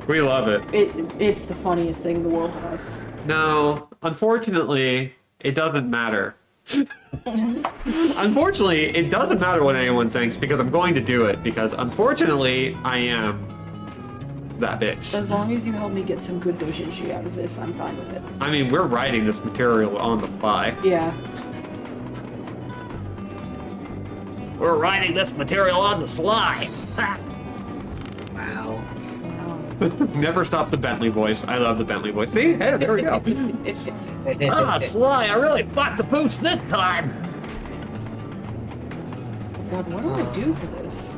We love it. it's the funniest thing in the world to us. No, unfortunately, it doesn't matter. Unfortunately, it doesn't matter what anyone thinks because I'm going to do it because unfortunately, I am that bitch. As long as you help me get some good dojinshi out of this, I'm fine with it. I mean, we're writing this material on the fly. Yeah. We're writing this material on the sly. Wow. Never stop the Bentley voice. I love the Bentley voice. See? Hey, there we go. Sly, I really fucked the pooch this time. God, what do I do for this?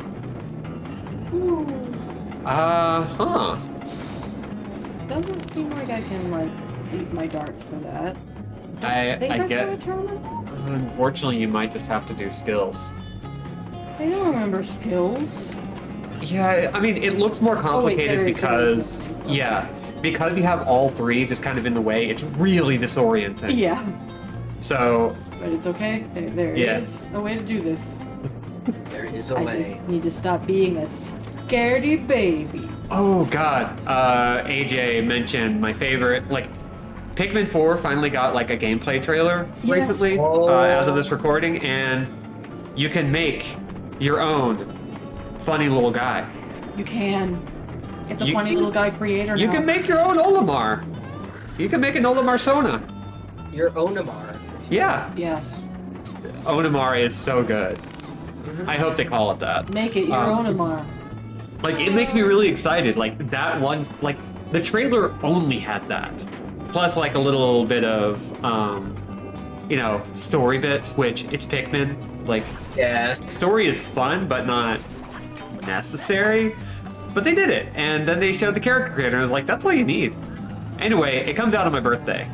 Huh. Doesn't seem like I can, like, eat my darts for that. I Think get. a tournament? Unfortunately, you might just have to do skills. I don't remember skills. Yeah, I mean, it looks more complicated there because, it is. yeah, because you have all three just kind of in the way, it's really disorienting. Yeah. So, But it's okay. There Yeah. is a way to do this. There is a I way. just need to stop being a scaredy baby. oh god, AJ mentioned my favorite, like, Pikmin 4 finally got, like, a gameplay trailer Yes. recently, as of this recording, and you can make your own funny little guy. You can. Get the You- funny little guy creator You now. can make your own Olimar. You can make an Olimar Sona. Your Onamar. Yeah. Yes. Onimar is so good. I hope they call it that. Make it your own Amar. Like, it makes me really excited. Like, that one, like, the trailer only had that. Plus, like, a little bit of, you know, story bits, which it's Pikmin. Like, Yeah. story is fun, but not necessary. But they did it. And then they showed the character creator, and I was like, that's all you need. Anyway, it comes out on my birthday.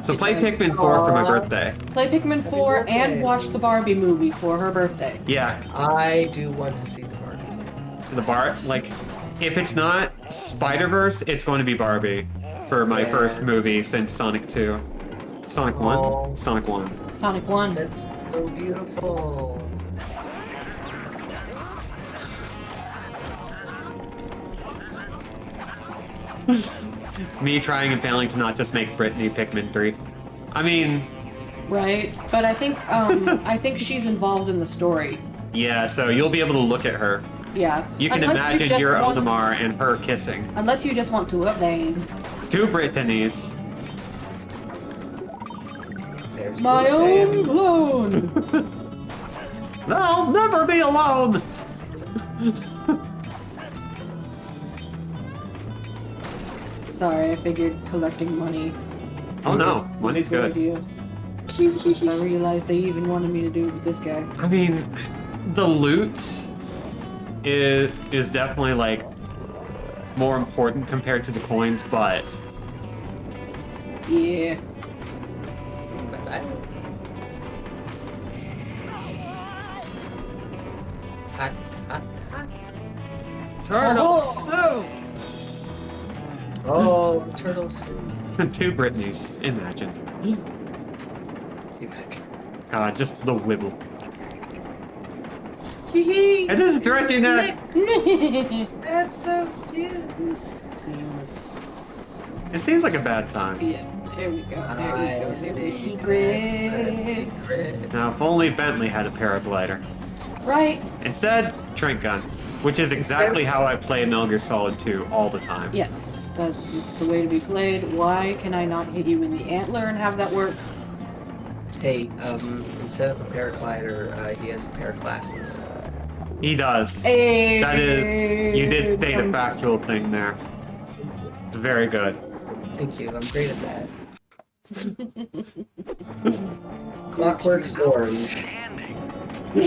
So play does. Pikmin 4 for my birthday. Play Pikmin 4 birthday. and watch the Barbie movie for her birthday. Yeah, I do want to see the Barbie. the bar, like, if it's not Spider-Verse, it's going to be Barbie for my Yeah. first movie since Sonic 2. Sonic 1? Oh. Sonic 1. Sonic 1. That's so beautiful. Me trying and failing to not just make Brittany Pikmin 3. I mean, Right? But I think I think she's involved in the story. yeah, so you'll be able to look at her. Yeah. You can Unless imagine just your want- Olimar and her kissing. Unless you just want two of them. Two Brittany's. There's My the own band. clone! I'll never be alone! Sorry, I figured collecting money. Oh no, money's was a good. idea. I realized they even wanted me to do it with this guy. I mean, the loot is definitely like more important compared to the coins, but Yeah. Bye-bye. Hot, hot, hot. turtle Oh. Oh, turtle soup. soup. Two Britneys, imagine. Imagine. God, just the wibble. Hee It is stretching neck. That's so cute. This seems. It seems like a bad time. Yeah, there we go. There we I go. see. There we That's secrets. the secret. Now, if only Bentley had a paraglider. Right. Instead, Trink Gun, which is exactly how I play Metal Gear Solid 2 all the time. Yes, it's the way to be played. Why can I not hit you in the antler and have that work? Hey, instead of a paraglider, he has a pair of glasses. He does. Hey, That is, you did state a nice. factual thing there. It's very good. Thank you, I'm great at that. Clockwork's orange. Standing.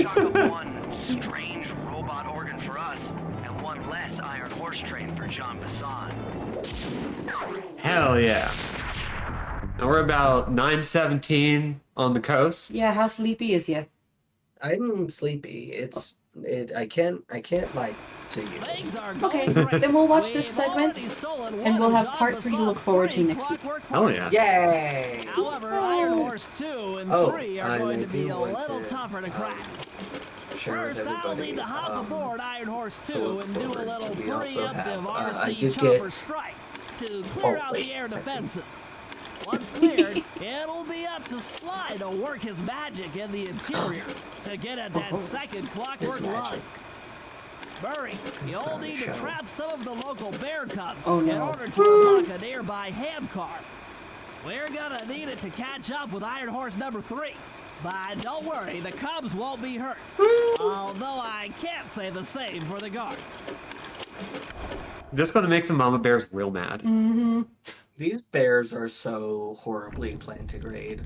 Chuck up one strange robot organ for us, and one less iron horse train for John Bassan. Hell yeah. And we're about 9:17 on the coast. Yeah, how sleepy is you? I'm sleepy. I can't lie to you. Things are Okay, going great. then we'll watch this We've segment, already stolen and one we'll of have John part 3 to look Bassan's forward to three next week. clockwork Oh horses. yeah. Yay! However, Iron Horse 2 and Oh, 3 are and going I to be do a want little to, tougher to crack. Share with First, I'll everybody. need to hop aboard Iron Horse 2 to look and do a forward little to. We also have, preemptive I RC did chopper get- strike to clear Oh, out wait, the air that's defenses. Once cleared, it'll be up to Sly to work his magic in the interior to get at that second His clockwork magic. lung. Murray, you'll need to show. trap some of the local bear cubs Oh, in no. order to unlock a nearby handcar. We're gonna need it to catch up with Iron Horse number 3. But don't worry, the cubs won't be hurt. Although I can't say the same for the guards. This gonna make some mama bears real mad. These bears are so horribly plantigrade.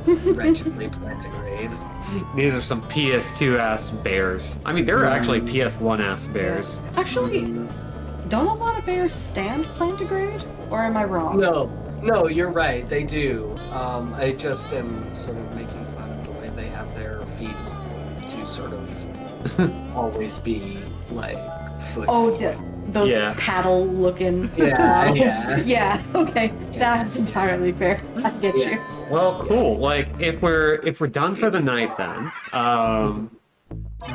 Wretchedly plantigrade. These are some PS2 ass bears. I mean, they're actually PS1 ass bears. Actually, don't a lot of bears stand plantigrade? Or am I wrong? No, you're right. They do. I just am sort of making fun of the way they have their feet to sort of always be like foot. Oh, feet. those Yeah. paddle looking. Yeah, yeah. Yeah, okay. That's entirely fair. I get Yeah. you. Well, cool. Like, if we're done for the night,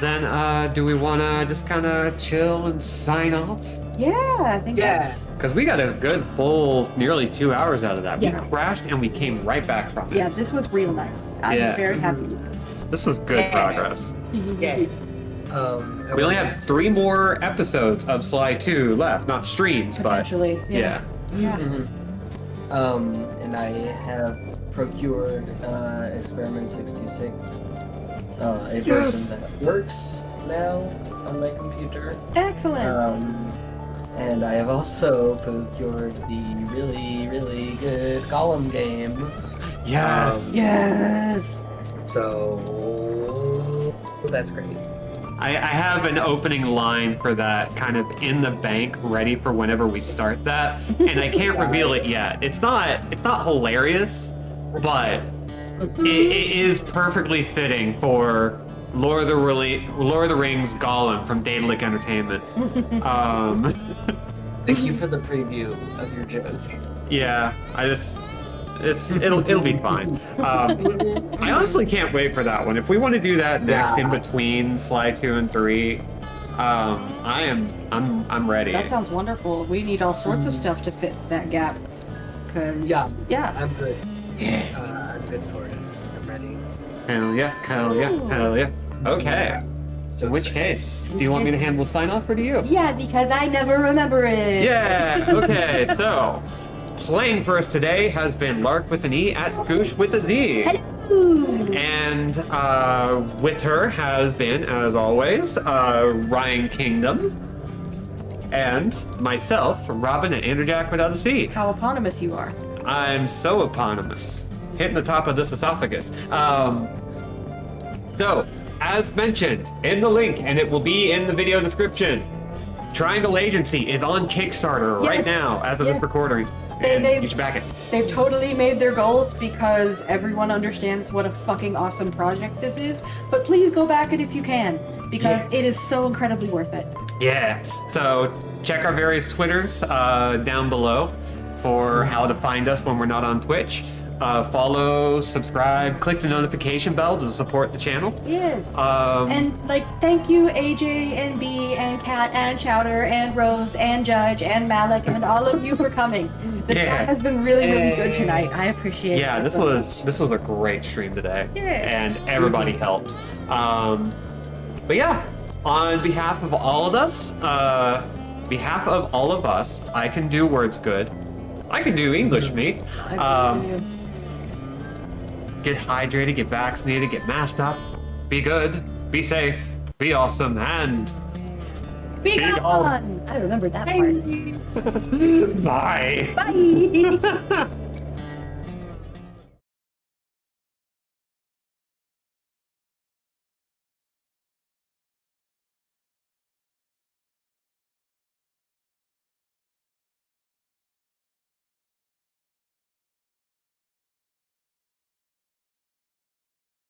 then do we want to just kind of chill and sign off? Yeah, I think Yeah. that's. Because we got a good full nearly 2 hours out of that. Yeah. We crashed and we came right back from it. Yeah, this was real nice. I'm Yeah. very happy with this. This was good Yeah. progress. Yeah. We only have 3 more episodes of Sly 2 left. Not streams, but Potentially. yeah. Yeah. And I have procured Experiment 626, a version that works now on my computer. Excellent. And I have also procured the really, really good Gollum game. Yes. Yes. So that's great. I have an opening line for that kind of in the bank, ready for whenever we start that, and I can't reveal it yet. It's not hilarious, but it is perfectly fitting for Lord of the Rings Gollum from Daedalic Entertainment. Thank you for the preview of your joke. Yeah, it'll be fine. I honestly can't wait for that one. If we want to do that next in between Sly 2 and 3, I'm ready. That sounds wonderful. We need all sorts of stuff to fit that gap. Yeah. I'm good. I'm good for it. I'm ready. Hell yeah, hell yeah, hell yeah. Okay. So In which case, do you want me to handle sign off or do you? Yeah, because I never remember it. Yeah, okay, so playing for us today has been Lark with an E at Sqoozh with a Z. Hello. And with her has been, as always, Ryan Kingdom. And myself, Robin and Andrew Jack without a C. How eponymous you are. I'm so eponymous. Hitting the top of this esophagus. So, as mentioned in the link, and it will be in the video description, Triangle Agency is on Kickstarter right Yes. now as of this recording. And you should back it. They've totally made their goals because everyone understands what a fucking awesome project this is. But please go back it if you can, because it is so incredibly worth it. Yeah. So check our various Twitters down below for how to find us when we're not on Twitch. Follow, subscribe, click the notification bell to support the channel. Yes. And thank you AJ and B and Kat and Chowder and Rose and Judge and Malik and all of you for coming. The chat has been really, really good tonight. I appreciate it. Yeah, this was a great stream today. Yeah. And everybody helped. But yeah, on behalf of all of us, I can do words good. I can do English, me. Get hydrated, get vaccinated, get masked up, be good, be safe, be awesome, and Be gone. gone. I remember that part. bye. Bye.